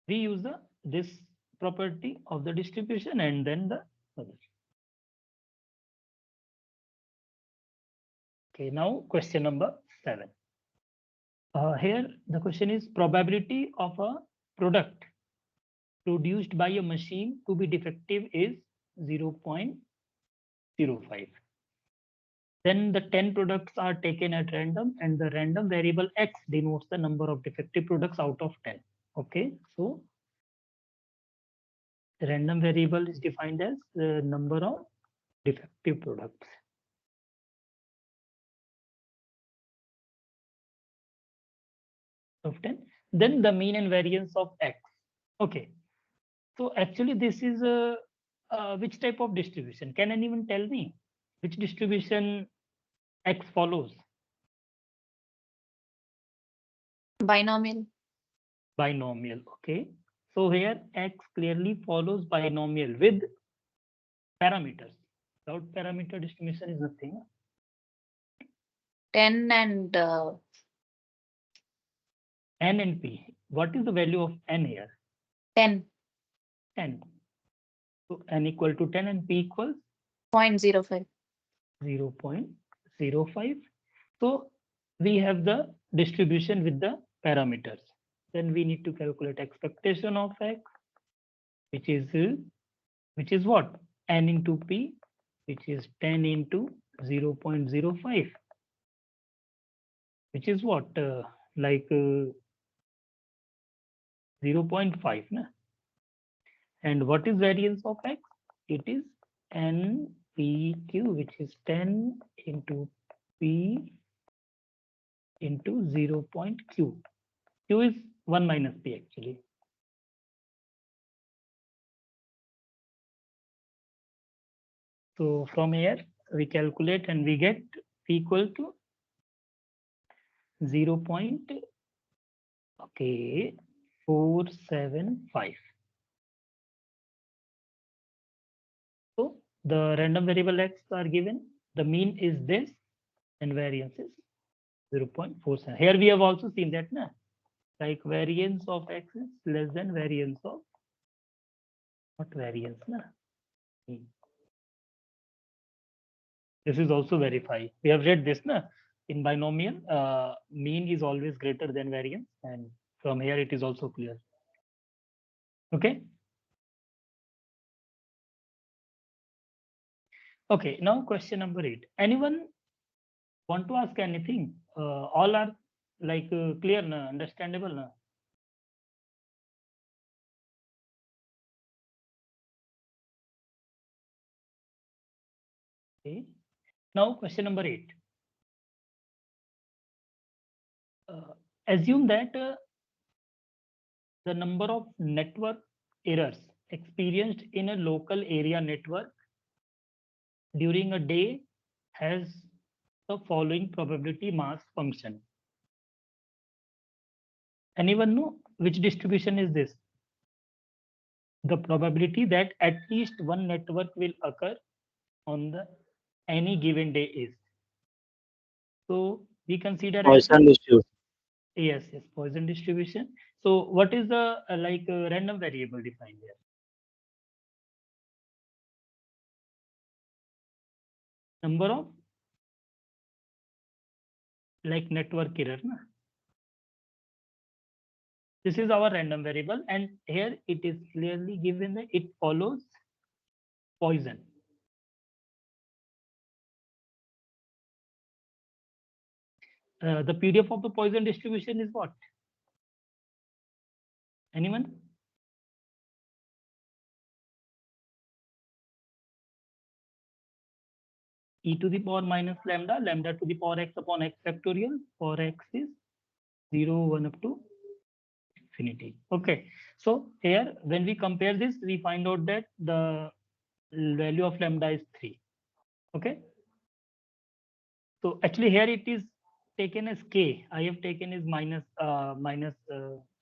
We use this property of the distribution and then the other. Okay, now question number 7. Here the question is probability of a product produced by a machine to be defective is 0.05. Then the 10 products are taken at random, and the random variable X denotes the number of defective products out of 10. Okay, so the random variable is defined as the number of defective products. Of 10. Then the mean and variance of X. Okay, so actually this is a which type of distribution? Can anyone tell me which distribution X follows? Binomial. Binomial. Okay, so here X clearly follows binomial with parameters. Without parameter, distribution is nothing. 10 and N and P. What is the value of N here? 10. 10. So N equal to 10 and P equals 0.05. 0.05. So we have the distribution with the parameters. Then we need to calculate expectation of X, which is what? N into P, which is 10 into 0.05, which is what? Like 0.5. Na? And what is variance of X? It is NPQ, which is 10 into P into 0. Q. Q is 1 minus P actually. So from here we calculate and we get P equal to 0.475. So the random variable X are given. The mean is this and variance is 0.47. Here we have also seen that, na? Like variance of X is less than variance of what variance, na? This is also verified. We have read this, na? In binomial, mean is always greater than variance, and from here it is also clear. Okay. Okay. Now question number 8. Anyone want to ask anything? All are like clear, na? Understandable, na? Okay. Now question number 8. Assume that the number of network errors experienced in a local area network during a day has the following probability mass function. Anyone know which distribution is this? The probability that at least one network will occur on the any given day is. So we consider Poisson distribution. yes, Poisson distribution. So what is the random variable defined here? Number of like network error, na? This is our random variable, and here it is clearly given that it follows Poisson. The PDF of the Poisson distribution is what? Anyone? E to the power minus lambda, lambda to the power x upon x factorial, for x is 0, 1 up to infinity. Okay, so here when we compare this, we find out that the value of lambda is 3. Okay, so actually here it is taken as k. I have taken as minus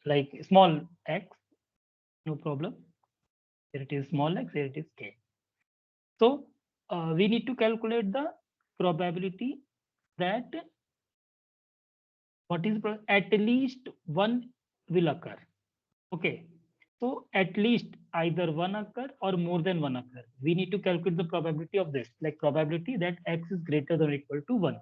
like small x, no problem. Here it is small x, here it is k. So we need to calculate the probability that what is at least one will occur. Okay, so at least either one occur or more than one occur. We need to calculate the probability of this, like probability that x is greater than or equal to 1.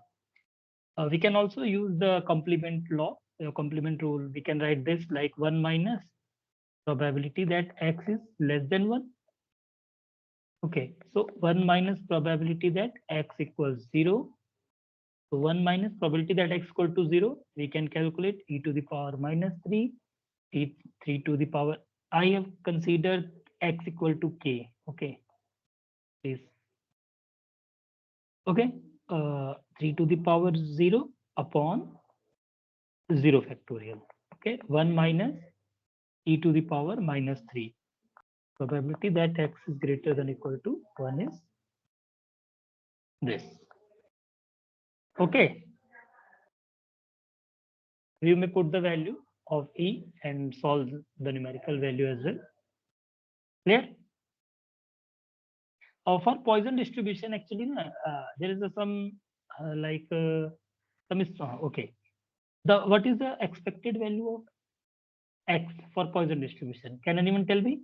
We can also use the complement law, complement rule. We can write this like 1 minus probability that x is less than 1. Okay, so 1 minus probability that x equals 0 So 1 minus probability that x equal to 0, we can calculate e to the power minus 3, e 3 to the power. I have considered x equal to k. Okay, please. Okay, 3 to the power 0 upon 0 factorial. Okay, 1 minus e to the power minus 3. Probability that x is greater than equal to 1 is this. Okay, you may put the value of e and solve the numerical value as well. Clear? For Poisson distribution, actually, there is some okay. What is the expected value of x for Poisson distribution? Can anyone tell me?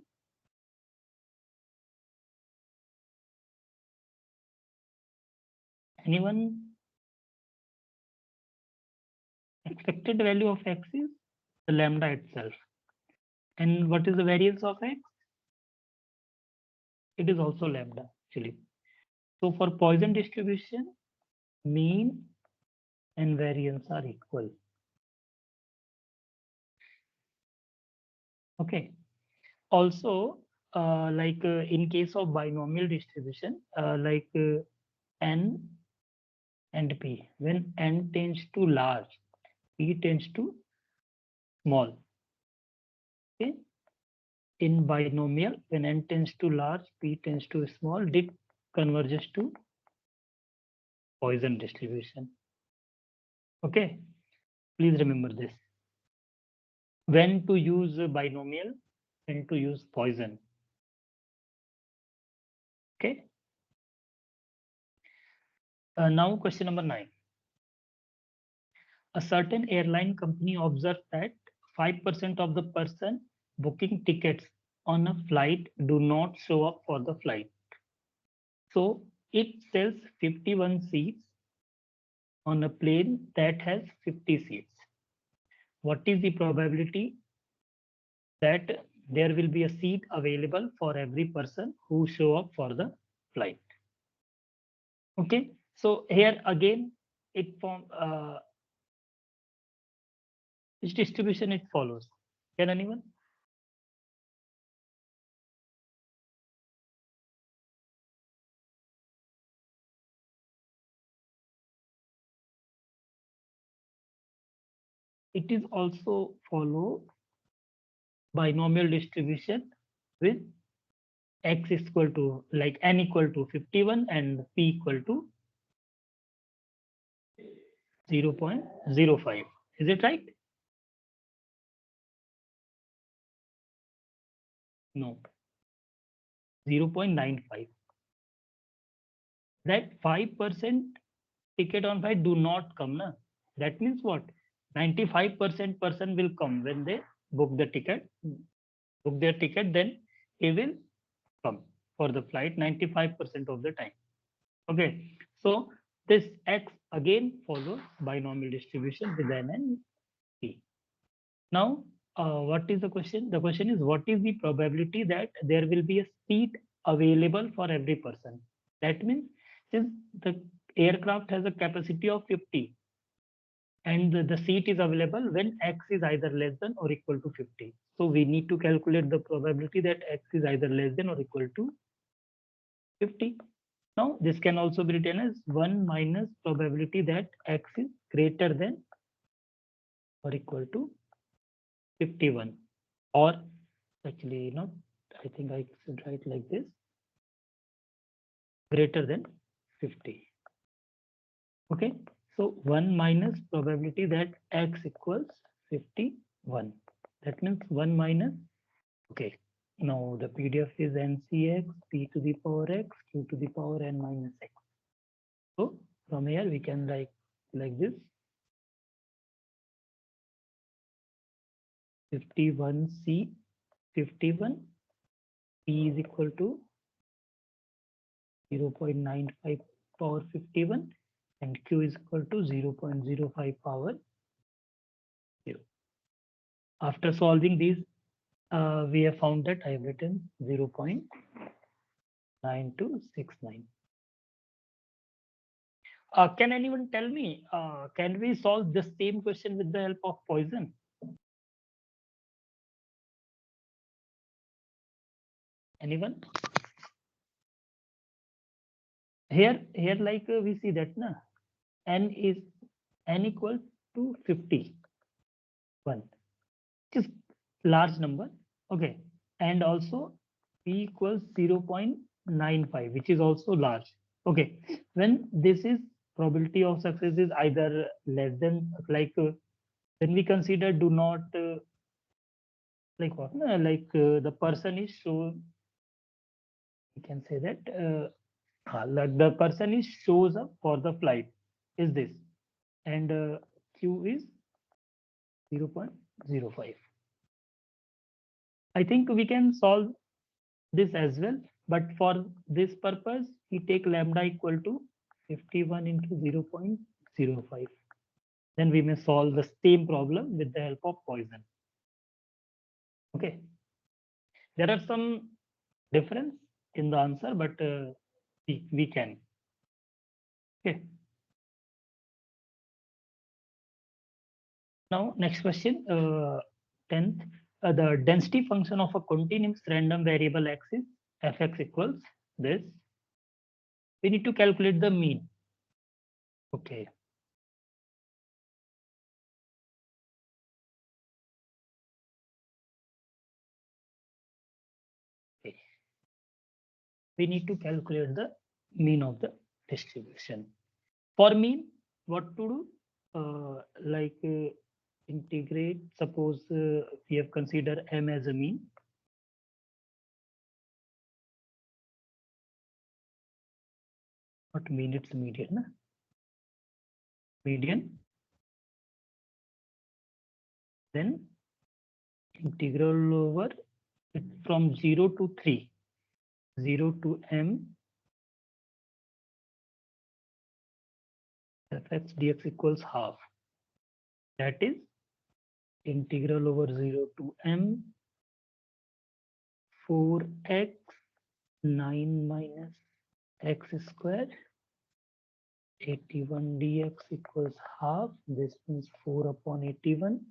Anyone? Expected value of x is the lambda itself. And what is the variance of x? It is also lambda actually. So for Poisson distribution, mean and variance are equal. Okay. Also, in case of binomial distribution, n and p, when n tends to large, p tends to small. Okay. In binomial, when n tends to large, p tends to small, it converges to Poisson distribution. Okay. Please remember this. When to use binomial, when to use Poisson. Okay. Now question number 9. A certain airline company observed that 5% of the person booking tickets on a flight do not show up for the flight. So it sells 51 seats on a plane that has 50 seats. What is the probability that there will be a seat available for every person who show up for the flight? Okay, so here again, it form which distribution it follows. Can anyone? It is also follow binomial distribution with x is equal to like n equal to 51 and p equal to 0.05. Is it right? No. 0.95. That 5% ticket on flight do not come. Na? That means what? 95% person will come when they book the ticket. Book their ticket, then he will come for the flight 95% of the time. Okay, so this x again follows binomial distribution with n and p. Now, what is the question? The question is, what is the probability that there will be a seat available for every person? That means since the aircraft has a capacity of 50 and the seat is available when x is either less than or equal to 50. So we need to calculate the probability that x is either less than or equal to 50. Now, this can also be written as 1 minus probability that x is greater than or equal to 51. Or actually, not, I think I should write like this, greater than 50. Okay, so 1 minus probability that x equals 51. That means 1 minus, okay, now the PDF is NCX, p to the power x, q to the power n minus x. So from here we can write like this, 51c, 51, p is equal to 0.95 power 51 and q is equal to 0.05 power 0. After solving these, we have found that I have written 0.9269. Can anyone tell me, can we solve the same question with the help of Poisson? Anyone? Here, like we see that na, n equals to 51, which is large number. Okay, and also p equals 0.95, which is also large. Okay, when this is probability of success is either less than like then we consider do not like what like the person is shown, we can say that like the person is shows up for the flight is this, and q is 0.05. I think we can solve this as well, but for this purpose we take lambda equal to 51 into 0.05. Then we may solve the same problem with the help of Poisson. Okay, there are some difference in the answer, but we can. Okay. Now next question, 10th. The density function of a continuous random variable x is fx equals this. We need to calculate the mean. Okay. Okay. We need to calculate the mean of the distribution. For mean, what to do? Like integrate. Suppose we have considered m as a mean. Not mean, it's median. Na? Median. Then integral over it from 0 to 3. 0 to m fx dx equals half. That is integral over 0 to m 4x 9 minus x square 81 dx equals half. This means 4 upon 81.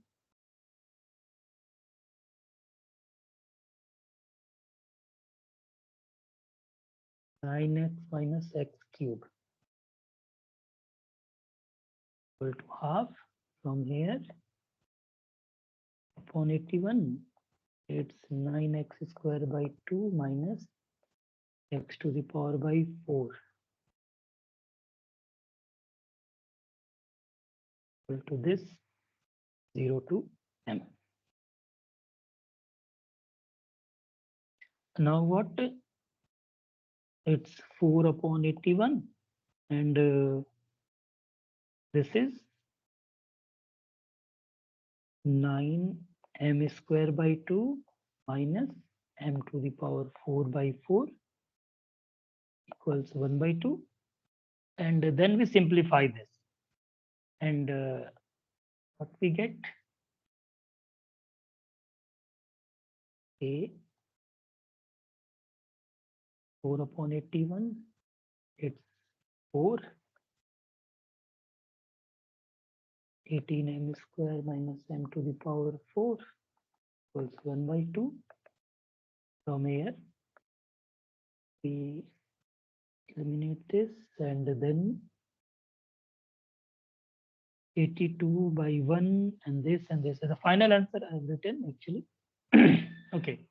Nine x minus x cube equal to half. From here upon 81, it's 9x square by 2 minus x to the power by 4 equal to this 0 to m. Now what? It's 4 upon 81, and this is 9 m square by 2 minus m to the power 4 by 4 equals 1 by 2. And then we simplify this. And what we get? A 4 upon 81, it's 4. 18 m square minus m to the power 4 equals 1 by 2. From here, we eliminate this, and then 82 by 1 and this and this. The final answer I have written actually. Okay,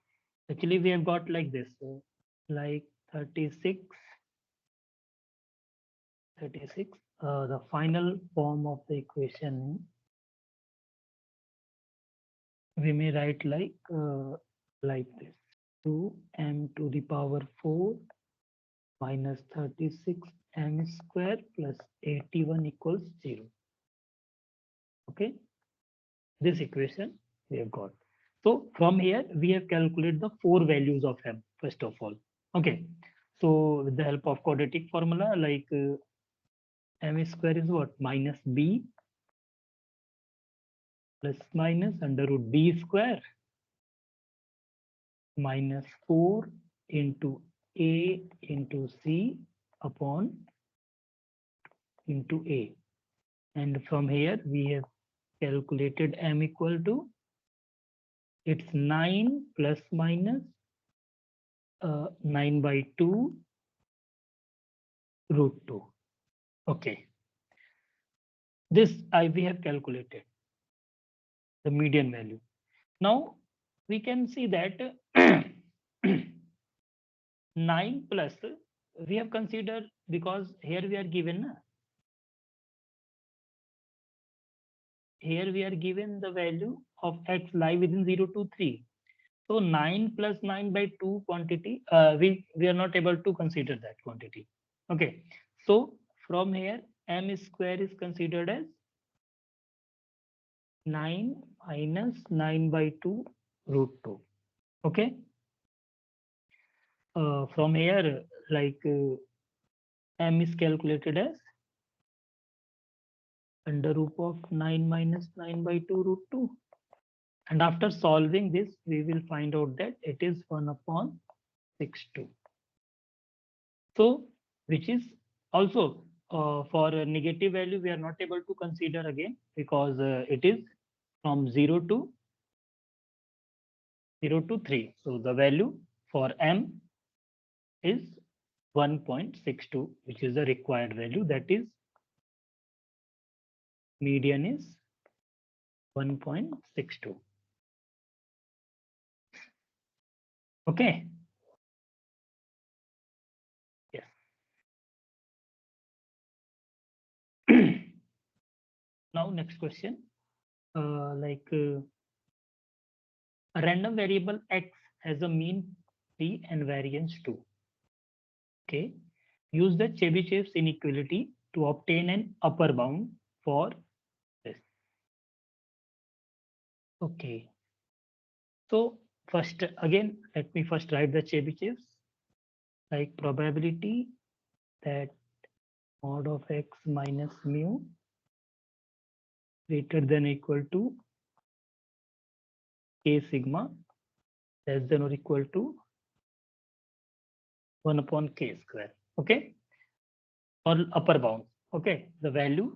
actually we have got like this, like 36. The final form of the equation we may write like this: 2m to the power 4 minus 36 m square plus 81 equals 0. Okay, this equation we have got. So from here we have calculated the 4 values of m first of all. Okay, so with the help of quadratic formula, like m square is what? Minus b plus minus under root b square minus 4 into a into c upon into A. And from here, we have calculated M equal to, it's 9 plus minus 9 by 2 root 2. Okay. This we have calculated the median value. Now we can see that 9 plus we have considered, because here we are given the value of x lie within 0 to 3. So 9 plus 9 by 2 quantity, we are not able to consider that quantity. Okay. So from here, m square is considered as 9 minus 9 by 2 root 2. Okay. From here, like m is calculated as under root of 9 minus 9 by 2 root 2. And after solving this, we will find out that it is 1 upon 6/2. So, which is also for a negative value, we are not able to consider again, because it is from 0 to 3. So the value for m is 1.62, which is the required value. That is, median is 1.62. Okay. Yes. Now next question. A random variable x has a mean 3 and variance 2. Okay. Use the Chebyshev's inequality to obtain an upper bound for this. Okay. So first, again, let me first write the Chebyshev's, like probability that mod of x minus mu greater than or equal to k sigma less than or equal to 1 upon k square. Okay. Or upper bound. Okay. The value,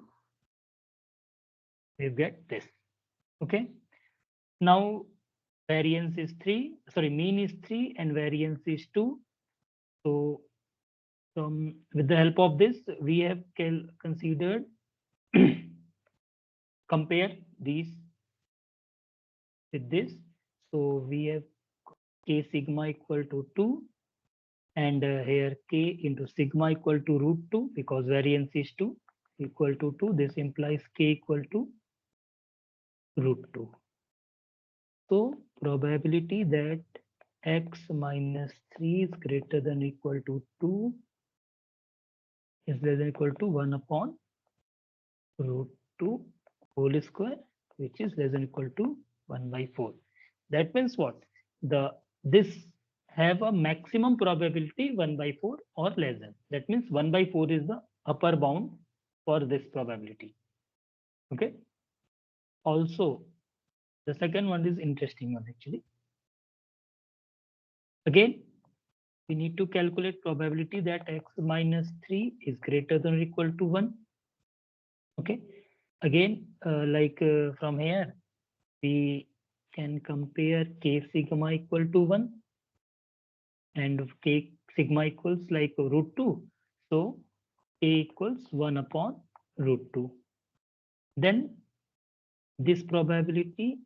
we get this. Okay. Now variance is 3, sorry, mean is 3 and variance is 2. So with the help of this, we have considered compare these with this. So we have k sigma equal to 2, and here k into sigma equal to root 2, because variance is 2 equal to 2. This implies k equal to root 2. So probability that x minus 3 is greater than or equal to 2 is less than or equal to 1 upon root 2 whole square, which is less than or equal to 1 by 4. That means what? This have a maximum probability 1 by 4 or less than. That means 1 by 4 is the upper bound for this probability. Okay. Also, the second one is interesting one actually. Again, we need to calculate probability that x minus 3 is greater than or equal to 1. Okay. Again, from here, we can compare k sigma equal to 1 and k sigma equals like root 2. So k equals 1 upon root 2. Then this probability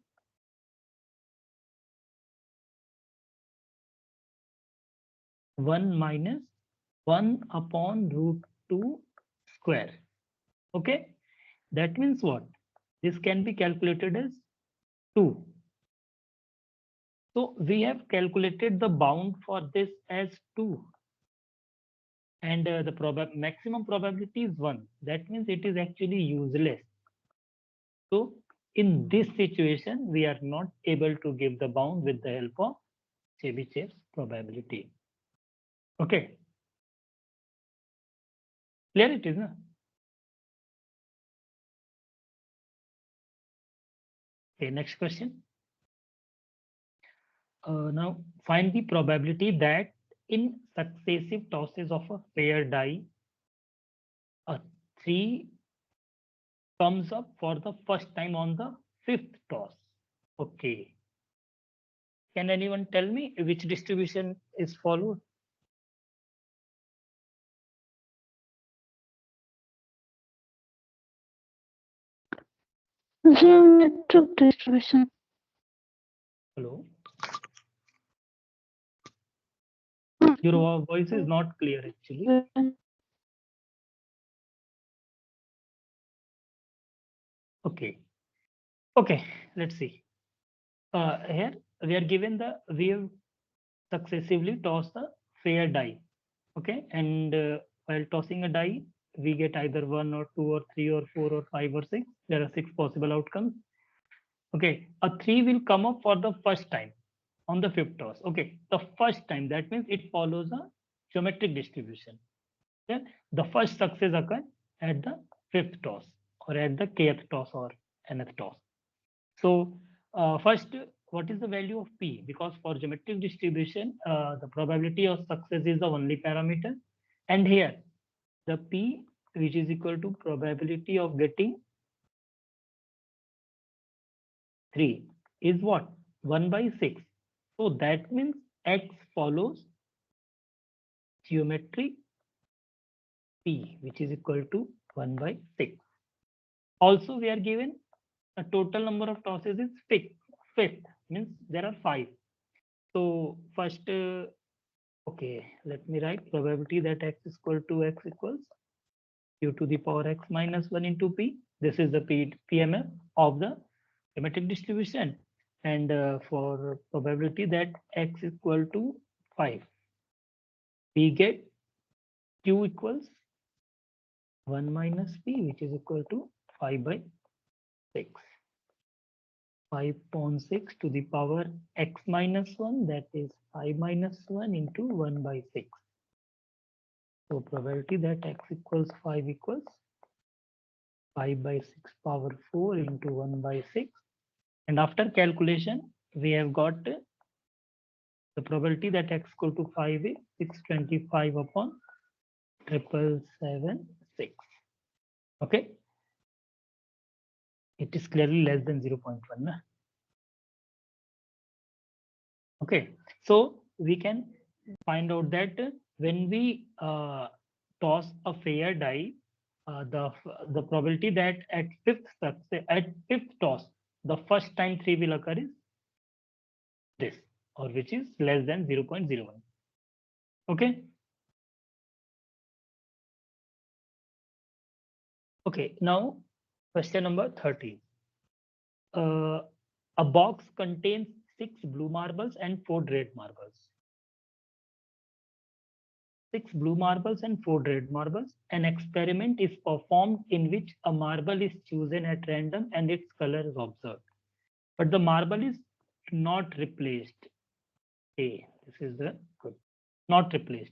one minus 1 upon root 2 square. Okay. That means what? This can be calculated as 2. So we have calculated the bound for this as 2. And the maximum probability is 1. That means it is actually useless. So in this situation, we are not able to give the bound with the help of Chebyshev's probability. Okay. Clear it is, no? Okay, next question. Now find the probability that in successive tosses of a pair die, a 3 comes up for the first time on the 5th toss. Okay. Can anyone tell me which distribution is followed? Geometric distribution. Hello? Your voice is not clear actually. Okay. Okay, let's see. Here we are given we have successively tossed the fair die. Okay, and while tossing a die, we get either 1 or 2 or 3 or 4 or 5 or 6. There are 6 possible outcomes. Okay, a 3 will come up for the first time on the 5th toss. Okay, the first time, that means it follows a geometric distribution. Yeah, the first success occurs at the 5th toss or at the kth toss or nth toss. So first, what is the value of P? Because for geometric distribution, the probability of success is the only parameter. And here, the P, which is equal to probability of getting 3, is what? 1 by 6. So that means X follows geometric P, which is equal to 1 by 6. Also, we are given a total number of tosses is fifth, means there are 5. So first, okay, let me write probability that X is equal to X equals q to the power X minus 1 into P. This is the PMF of the geometric distribution. And for probability that X is equal to 5, we get Q equals 1 minus P, which is equal to 5 by 6. 5.6 to the power X minus 1, that is 5 minus 1 into 1 by 6. So probability that X equals 5 equals 5 by 6 power 4 into 1 by 6. And after calculation, we have got the probability that X equal to 5 is 625 upon 777.6. Okay. It is clearly less than 0.1. Na? Okay. So we can find out that when we toss a fair die, the probability that at fifth toss, the first time 3 will occur is this, or which is less than 0.01. Okay. Okay. Now, question number 30. A box contains 6 blue marbles and 4 red marbles. 6 blue marbles and 4 red marbles. An experiment is performed in which a marble is chosen at random and its color is observed. But the marble is not replaced. A, this is the good. Not replaced.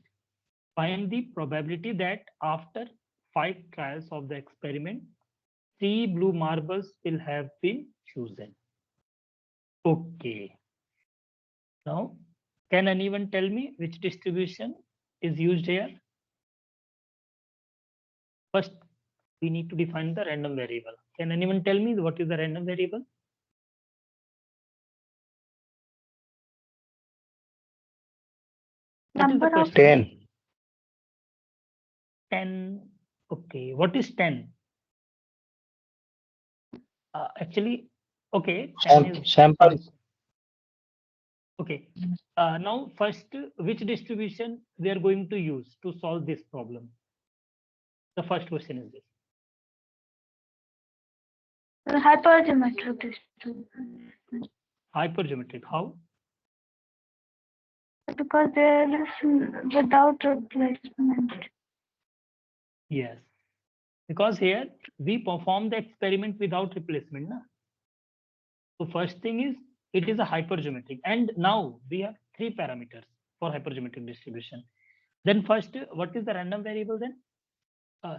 Find the probability that after 5 trials of the experiment, 3 blue marbles will have been chosen. Okay. Now, can anyone tell me which distribution is used here? First, we need to define the random variable. Can anyone tell me what is the random variable? What is the Number of question? 10. 10. Okay. What is 10? Actually, okay. 10 is Samples. okay. Now, first, which distribution we are going to use to solve this problem? The first question is this. hypergeometric distribution. Hypergeometric. How? Because there is without replacement. Yes. Because here we perform the experiment without replacement. Na? So first thing is it is a hypergeometric. And now we have 3 parameters for hypergeometric distribution. Then first, what is the random variable then?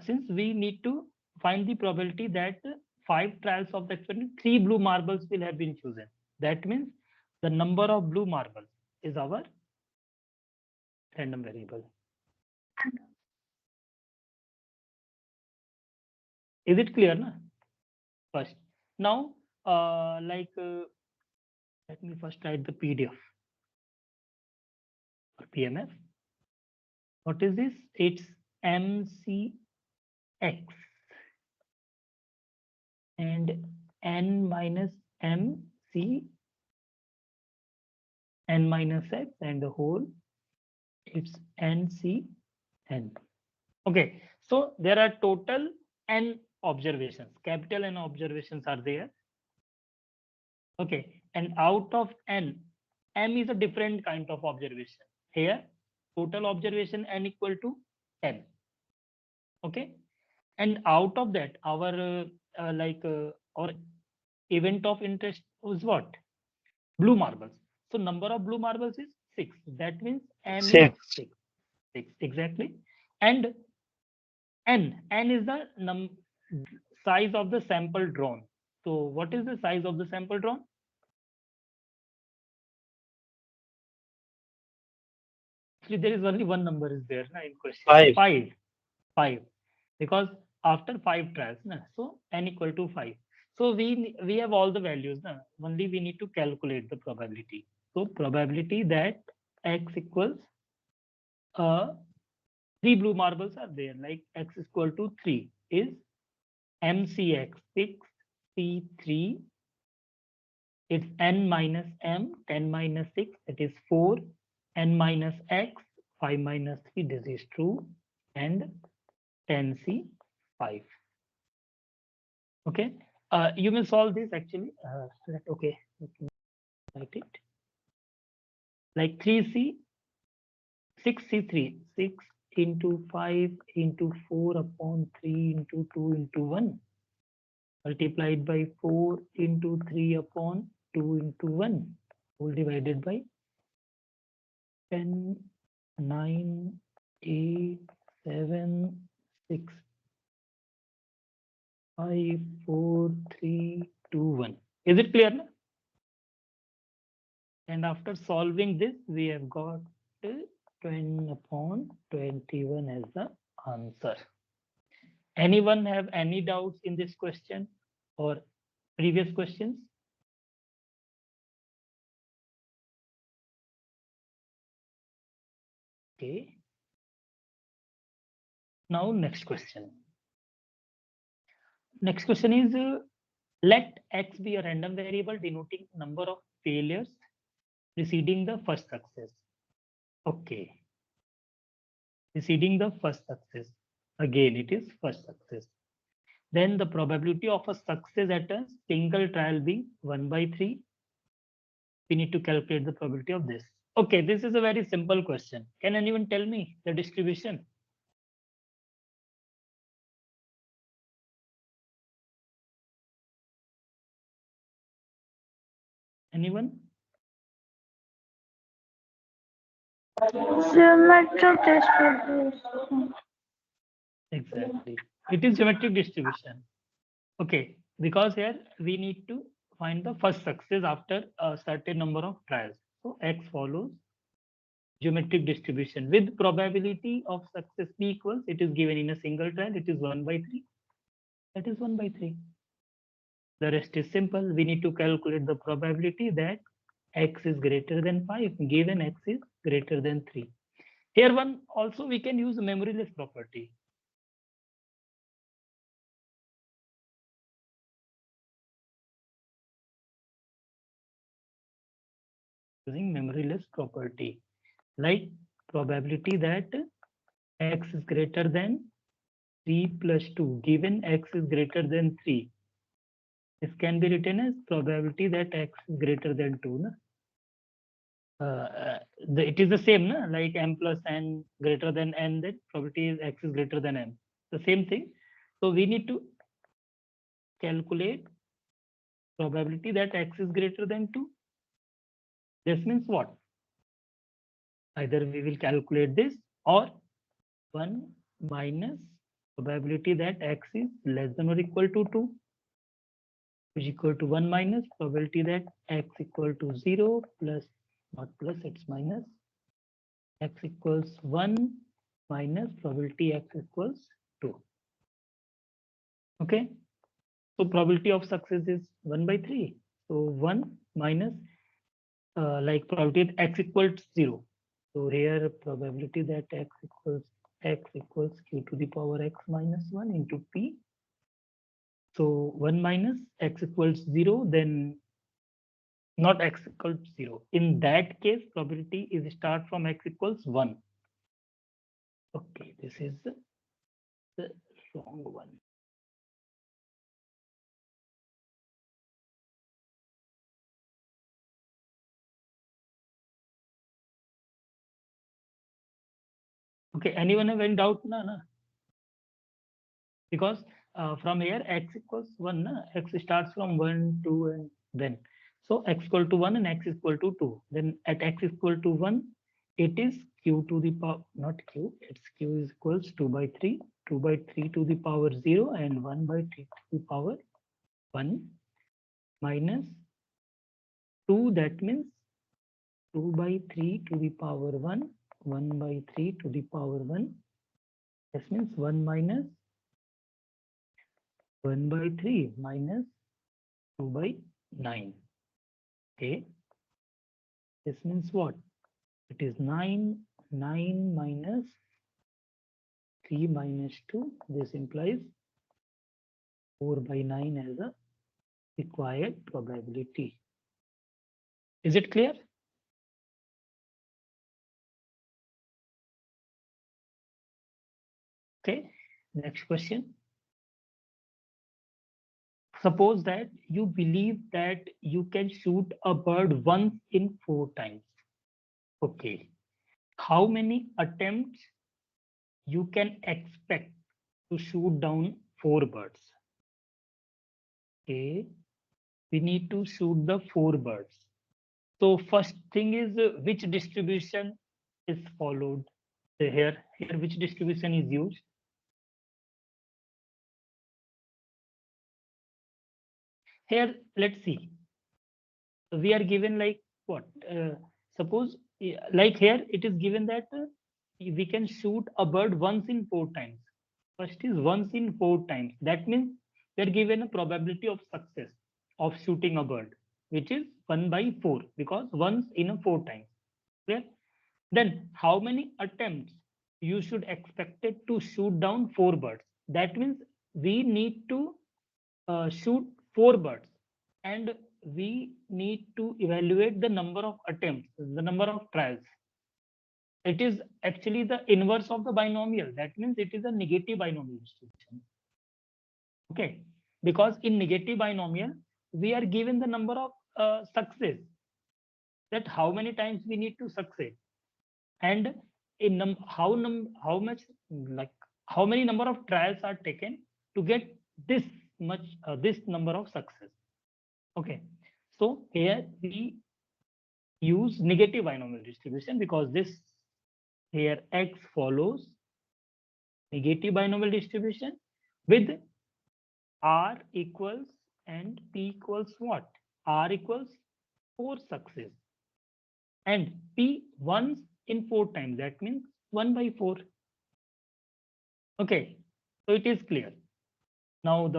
Since we need to find the probability that 5 trials of the experiment, 3 blue marbles will have been chosen. That means the number of blue marbles is our random variable. Is it clear, na? First, now, let me first write the PDF or PMF. What is this? It's MCX and N minus MC N minus X and the whole, it's NCN. Okay, so there are total N observations, capital N observations are there. Okay, and out of N, M is a different kind of observation. Here, total observation N equal to 10. Okay, and out of that, our our event of interest is what? Blue marbles. So number of blue marbles is 6. That means M is 6. 6 exactly. And N is the size of the sample drawn. So what is the size of the sample drawn? Actually, there is only one number is there na, in question. 5. 5. Because after 5 trials, na, so N equal to 5. So we have all the values. Na, only we need to calculate the probability. So probability that X equals 3 blue marbles are there, like X is equal to 3 is MCX 6 C3. It's N minus M 10 minus 6, that is 4. N minus X 5 minus 3, this is true, and 10C 5. Okay, you may solve this actually. Okay, let me write it like 3C 6C3 6 into 5 into 4 upon 3 into 2 into 1 multiplied by 4 into 3 upon 2 into 1 whole divided by 10, 9, 8, 7, 6, 5, 4, 3, 2, 1. Is it clear? Na? And after solving this, we have got 20 upon 21 as the answer. Anyone have any doubts in this question or previous questions? Okay. Now next question. Next question is let X be a random variable denoting number of failures preceding the first success. Okay. Preceding the first success. Again, it is first success. Then the probability of a success at a single trial being 1 by 3. We need to calculate the probability of this. Okay, this is a very simple question. Can anyone tell me the distribution? Anyone? Geometric distribution. Exactly. It is geometric distribution. Okay, because here we need to find the first success after a certain number of trials. So X follows geometric distribution with probability of success P equals, it is given in a single trial, it is 1 by 3. That is 1 by 3. The rest is simple. We need to calculate the probability that X is greater than 5, given X is greater than 3. Here one also we can use memoryless property. Using memoryless property, like probability that X is greater than 3 plus 2, given X is greater than 3. This can be written as probability that X is greater than 2. Na? It is the same, na? Like M plus N greater than N, that probability is X is greater than M. The same thing. So we need to calculate probability that X is greater than 2. This means what? Either we will calculate this or 1 minus probability that X is less than or equal to 2, which is equal to 1 minus probability that X equal to 0 plus, not plus, it's minus, X equals 1 minus probability X equals 2. Okay, so probability of success is 1 by 3. So 1 minus like probability x equals 0. So here probability that x equals q to the power x minus 1 into p. So 1 minus x equals 0, then not x equals 0. In that case, probability is start from x equals 1. Okay, this is the wrong one. Okay, anyone have any doubt? No, no. Because from here x equals 1, na? X starts from 1, 2, and then. So x equal to 1 and x is equal to 2. Then at x is equal to 1, it is q to the power, not q, it's q is equals 2 by 3, 2 by 3 to the power 0, and 1 by 3 to the power 1 minus 2, that means 2 by 3 to the power 1, 1 by 3 to the power 1. This means 1 minus 1 by 3 minus 2 by 9. Okay, this means what? It is 9 minus 3 minus 2. This implies 4 by 9 as a required probability. Is it clear? Okay, next question. Suppose that you believe that you can shoot a bird once in 4 times. Okay, how many attempts you can expect to shoot down 4 birds? Okay, we need to shoot the 4 birds. So first thing is which distribution is followed here which distribution is used? Here let's see, we are given like what, suppose like here it is given that we can shoot a bird once in 4 times. First is once in 4 times, that means we are given a probability of success of shooting a bird, which is 1 by 4, because once in a 4 times. Clear? Then how many attempts you should expected to shoot down 4 birds? That means we need to shoot 4 birds, and we need to evaluate the number of attempts, the number of trials. It is actually the inverse of the binomial. That means it is a negative binomial distribution. Okay, because in negative binomial we are given the number of success, that how many times we need to succeed, and in how much, like how many number of trials are taken to get this much this number of success. Okay, so here we use negative binomial distribution because this here x follows negative binomial distribution with r equals and p equals what? R equals 4 success and p once in 4 times, that means 1 by 4. Okay, so it is clear. Now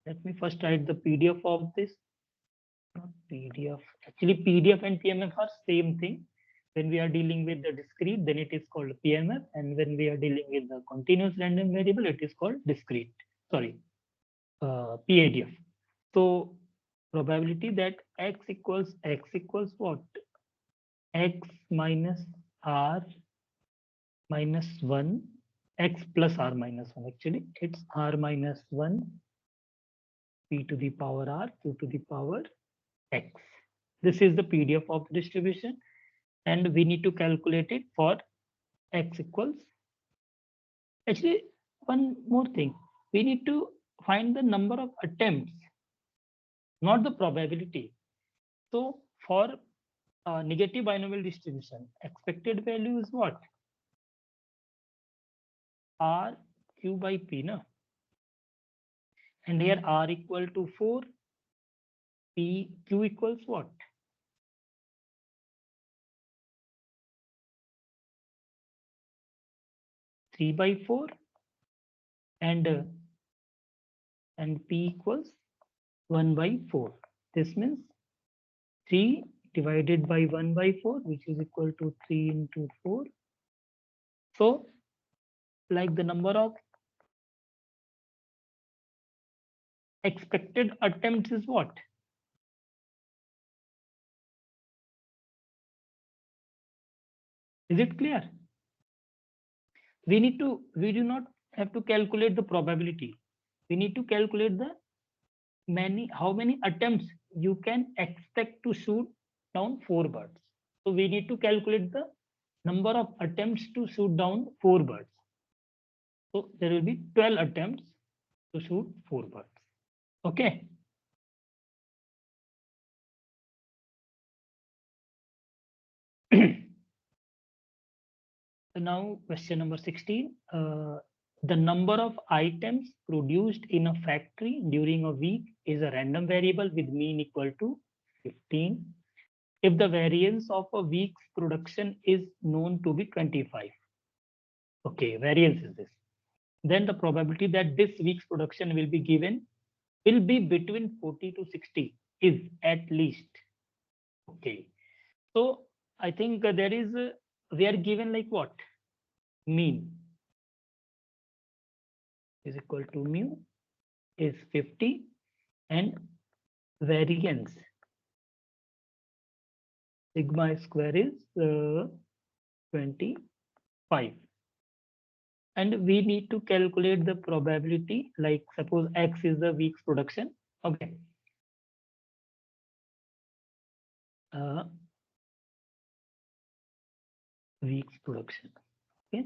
let me first write the PDF of this. Not PDF. Actually, PDF and PMF are same thing. When we are dealing with the discrete, then it is called PMF, and when we are dealing with the continuous random variable, it is called discrete. Sorry, PADF. So probability that x equals what? X minus r minus 1, x plus r minus 1. Actually, it's r minus 1, p to the power r, q to the power x. This is the PDF of the distribution, and we need to calculate it for x equals. Actually, one more thing, we need to find the number of attempts, not the probability. So for negative binomial distribution, expected value is what? R q by p, no? And here r equal to 4, p q equals what? 3 by 4, and and P equals 1 by 4. This means 3 divided by 1 by 4, which is equal to 3 into 4. So, like the number of expected attempts is what? Is it clear? We do not have to calculate the probability. We need to calculate the how many attempts you can expect to shoot down 4 birds. So we need to calculate the number of attempts to shoot down 4 birds. So there will be 12 attempts to shoot 4 birds. Okay. So now question number 16. The number of items produced in a factory during a week is a random variable with mean equal to 15. If the variance of a week's production is known to be 25. Okay, variance is this. Then the probability that this week's production will be between 40 to 60 is at least. Okay. So I think there is we are given like what? Mean is equal to mu is 50 and variance sigma square is 25. And we need to calculate the probability, like suppose X is the week's production. Okay. Week's production. Okay.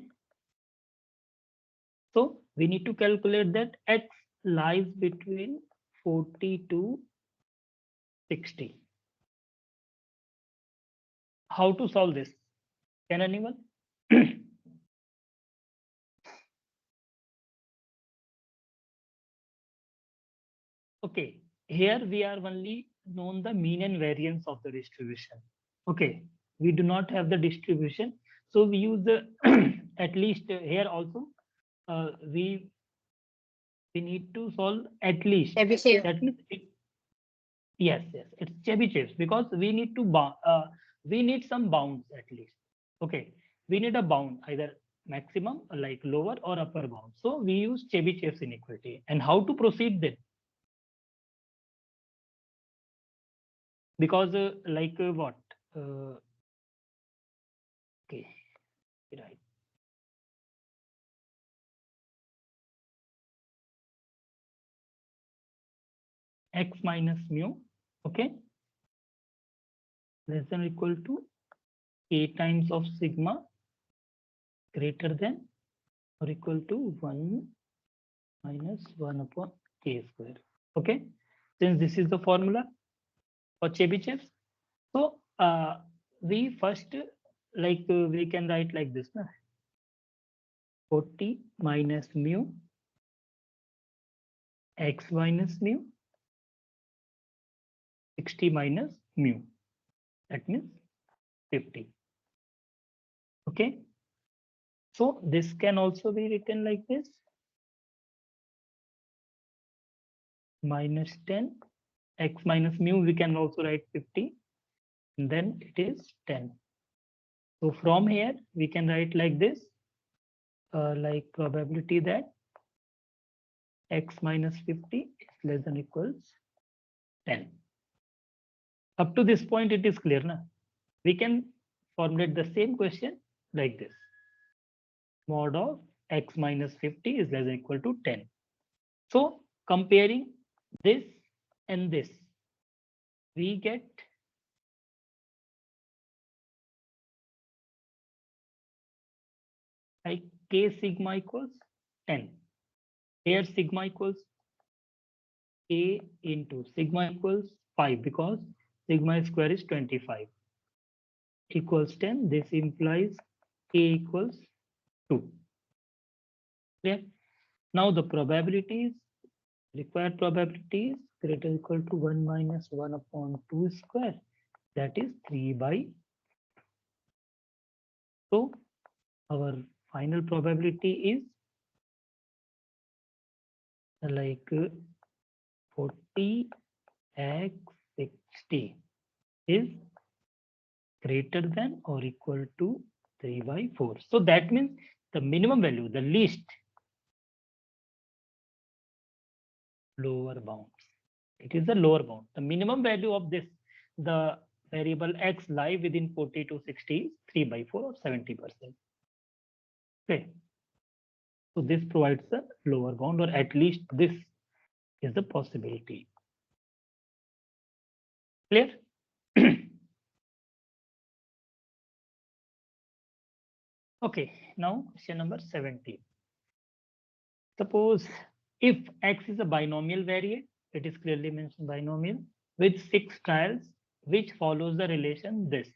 So we need to calculate that X lies between 40 to 60. How to solve this? Can anyone? Okay, here we are only known the mean and variance of the distribution. Okay, we do not have the distribution. So we use the at least here also we need to solve at least. Chebyshev. That means yes, it's Chebyshev because we need to we need some bounds at least. Okay, we need a bound either maximum like lower or upper bound. So we use Chebyshev's inequality. And how to proceed then? Because like what? Okay, right. X minus mu, okay, less than or equal to A times of sigma greater than or equal to 1 minus 1 upon K square. Okay, since this is the formula for Chebyshev, so we first like we can write like this, na? 40 minus mu X minus mu 60 minus mu, that means 50. Okay, so this can also be written like this, minus 10 X minus mu, we can also write 50, and then it is 10. So from here we can write like this, like probability that X minus 50 is less than or equals 10. Up to this point it is clear, na? We can formulate the same question like this. Mod of X minus 50 is less than or equal to 10. So comparing this and this, we get like K sigma equals 10. Here sigma equals K into sigma equals 5 because sigma square is 25 equals 10. This implies K equals 2. Clear? Now the probabilities, required probabilities greater or equal to 1 minus 1 upon 2 square, that is 3 by. So our final probability is like Px60 is greater than or equal to 3/4. So that means the minimum value, the least lower bounds. It is the lower bound. The minimum value of this, the variable x lie within 40 to 60 is 3/4 or 70%. Okay. So this provides a lower bound, or at least this is the possibility. Clear? Okay, now question number 17. Suppose if x is a binomial variate, it is clearly mentioned binomial, with 6 trials, which follows the relation this.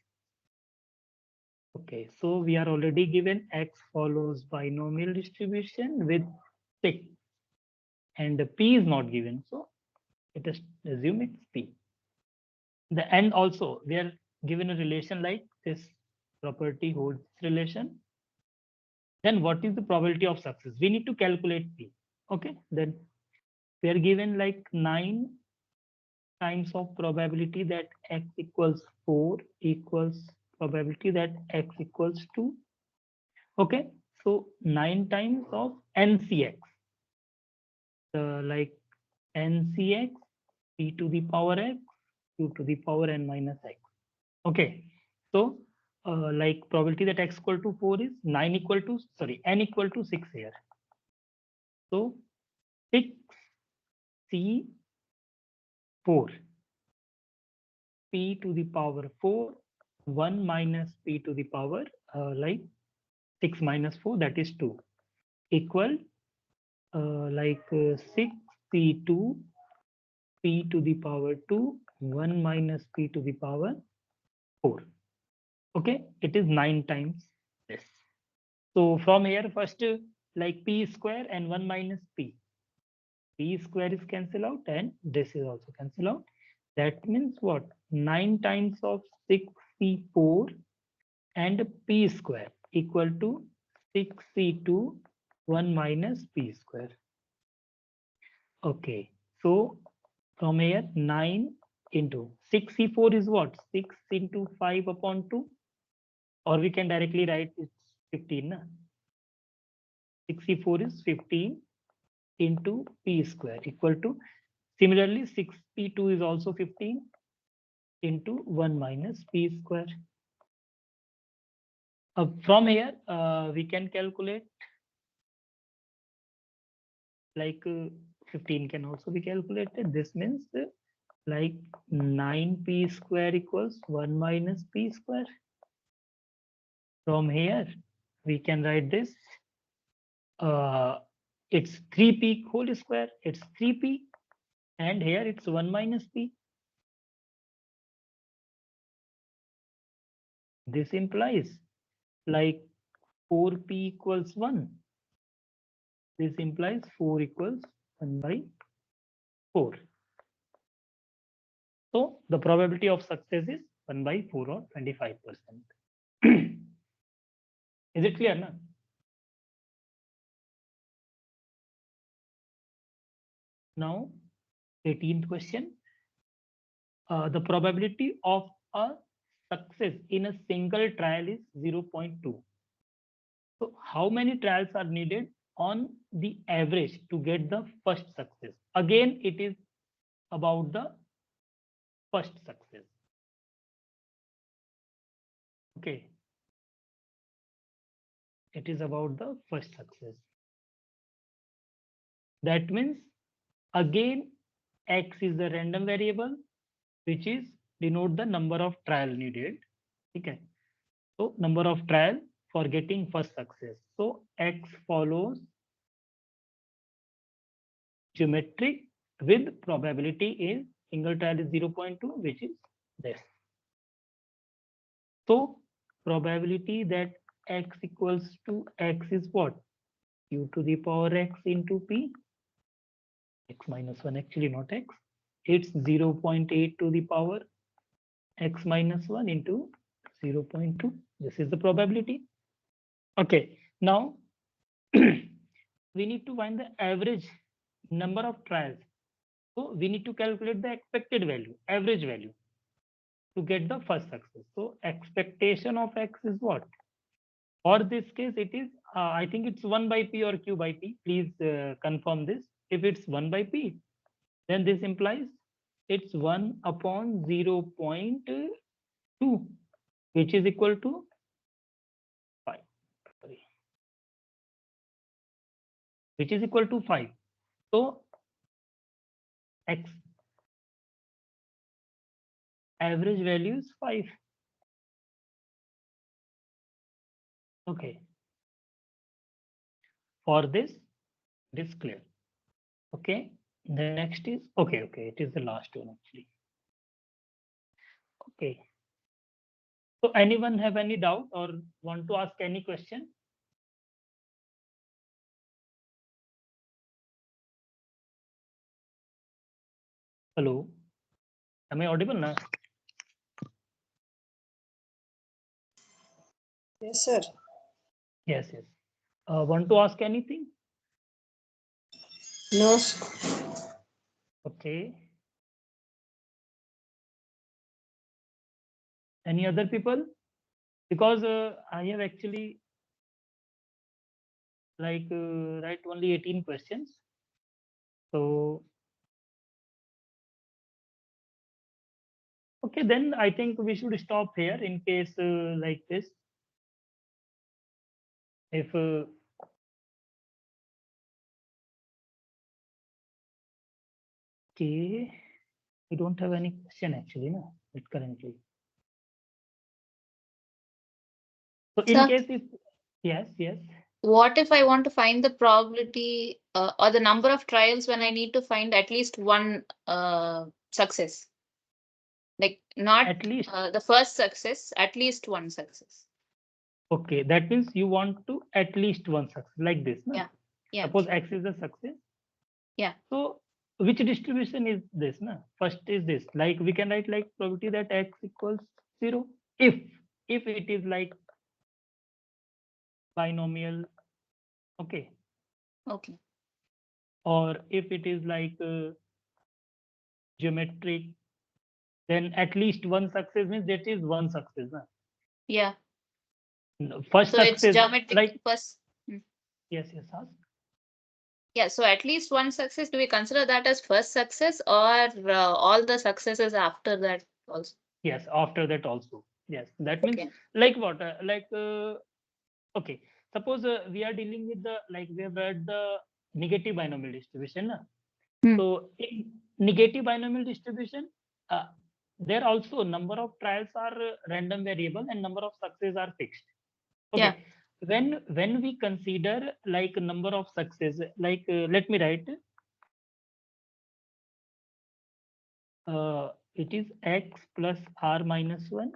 Okay, so we are already given x follows binomial distribution with 6, and the p is not given, so let us assume it's p. The end also, we are given a relation like this property holds relation. Then what is the probability of success? We need to calculate p. Okay, then we are given like 9 times of probability that x equals 4 equals probability that x equals 2. Okay, so 9 times of ncx, like ncx p to the power x q to the power n minus x. Okay, so like probability that x equal to 4 is n equal to 6 here. So 6c4 p to the power 4, 1 minus p to the power like 6 minus 4, that is 2, equal 6c2 p to the power 2, 1 minus p to the power 4. Okay, it is 9 times this. So from here first, like p square and 1 minus p square is cancel out and this is also cancel out. That means what? 9 times of 6c4 and p square equal to 6c2 1 minus p square. Okay, so from here 9 into 6c4 is what? 6 into 5 upon 2, or we can directly write it's 15. Na? 6c4 is 15 into p square equal to, similarly 6p2 is also 15 into 1 minus p square. From here we can calculate like 15 can also be calculated. This means like 9p square equals 1 minus p square. From here we can write this, it's 3p whole square, it's 3p, and here it's 1 minus p. This implies like 4p equals 1. This implies 4 equals 1 by 4. So the probability of success is 1 by 4 or 25%. Is it clear now? Now, 18th question. The probability of a success in a single trial is 0.2. So how many trials are needed on the average to get the first success? Again, it is about the first success. Okay. It is about the first success. That means again x is the random variable which is denote the number of trial needed. Okay. So number of trial for getting first success. So x follows geometric with probability is single trial is 0.2, which is this. So probability that x equals to x is what? Q to the power x into p. X minus 1, actually not x. It's 0.8 to the power x minus 1 into 0.2. This is the probability. Okay, now we need to find the average number of trials So we need to calculate the expected value, average value, to get the first success. So expectation of x is what? For this case, it is, I think it's 1 by p or q by p. Please confirm this. If it's 1 by p, then this implies it's 1 upon 0.2, which is equal to 5. Sorry. Which is equal to 5. So x average value is 5. Okay. For this, it is clear. Okay. The next is okay. It is the last one actually. Okay. So anyone have any doubt or want to ask any question? Hello. Am I audible now? Yes, sir. Yes. Want to ask anything? No. Okay. Any other people? Because I have actually write only 18 questions. So okay, then I think we should stop here in case like this. If okay, we don't have any question actually, no, currently. So in Sir, case if yes. what if I want to find the probability or the number of trials when I need to find at least one success? Like not At least the first success, at least one success. okay, that means you want to at least one success like this, no? Yeah. Yeah. Suppose x is a success. Yeah. So which distribution is this, no? First is this, like we can write like probability that x equals 0 if it is like binomial, okay, Okay. or if it is like geometric, then at least one success means that is one success, no? Yeah. First So it's success, geometric like first. yes, ask. Yeah. So at least one success. Do we consider that as first success or all the successes after that also? Yes, after that also. Yes, that means Okay. like what? Okay. Suppose we are dealing with the like we have read the negative binomial distribution. Na? Hmm. So in negative binomial distribution, uh, there also number of trials are random variable and number of success are fixed. Okay. Yeah. When we consider like number of success, like let me write. It is x plus r minus 1,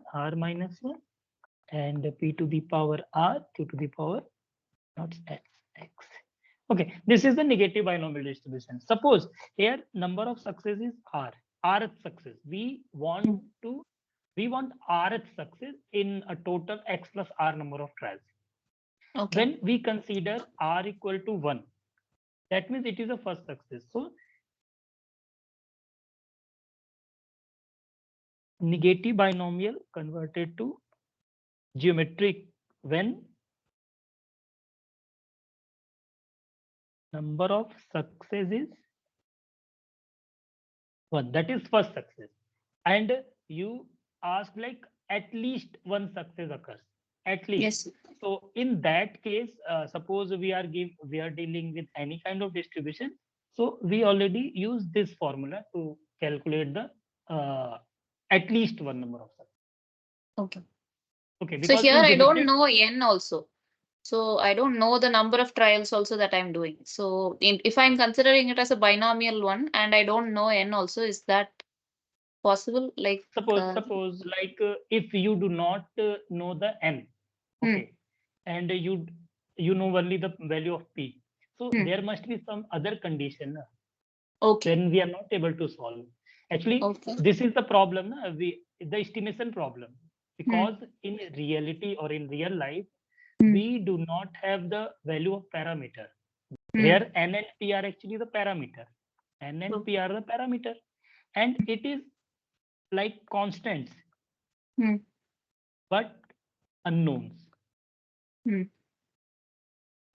and p to the power r, q to the power not x. Okay, this is the negative binomial distribution. Suppose here number of success is r, rth success. We want rth success in a total x plus r number of trials. Okay. When we consider r equal to 1, that means it is a first success. So negative binomial converted to geometric when number of success is 1, that is first success, and you ask like at least one success occurs, at least. Yes. So in that case, suppose we are dealing with any kind of distribution, so we already use this formula to calculate the at least one number of success. Okay. Okay, So because here in I don't geometric, know n also. So I don't know the number of trials also that I'm doing. So if I'm considering it as a binomial one and I don't know n also, is that possible? Like suppose like if you do not know the n, okay, and you know only the value of p, so there must be some other condition okay. then we are not able to solve. Actually, Okay. this is the problem, the estimation problem, Hmm. because in reality or in real life, Hmm. we do not have the value of parameter. Hmm. Here, n and p are actually the parameter. N and P are the parameter, and it is like constants, but unknowns.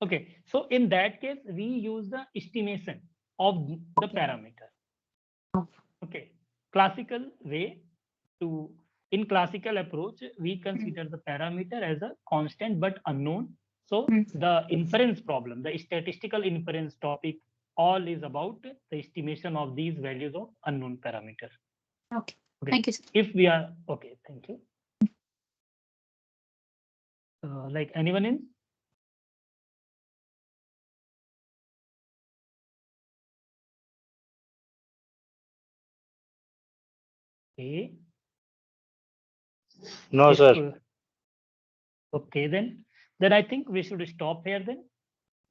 Okay, so in that case, we use the estimation of the parameter. Okay, classical way to, in classical approach, we consider the parameter as a constant but unknown. So the inference problem, the statistical inference topic, all is about the estimation of these values of unknown parameter. Okay. Okay. Thank you, sir. If we are okay, thank you. Like anyone in? Okay. No, If, sir. okay, then I think we should stop here then.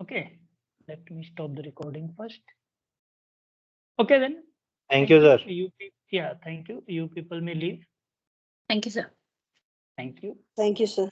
Okay, let me stop the recording first. Okay, then. Thank you, sir. Yeah, thank you. You people may leave. Thank you, sir. Thank you. Thank you, sir.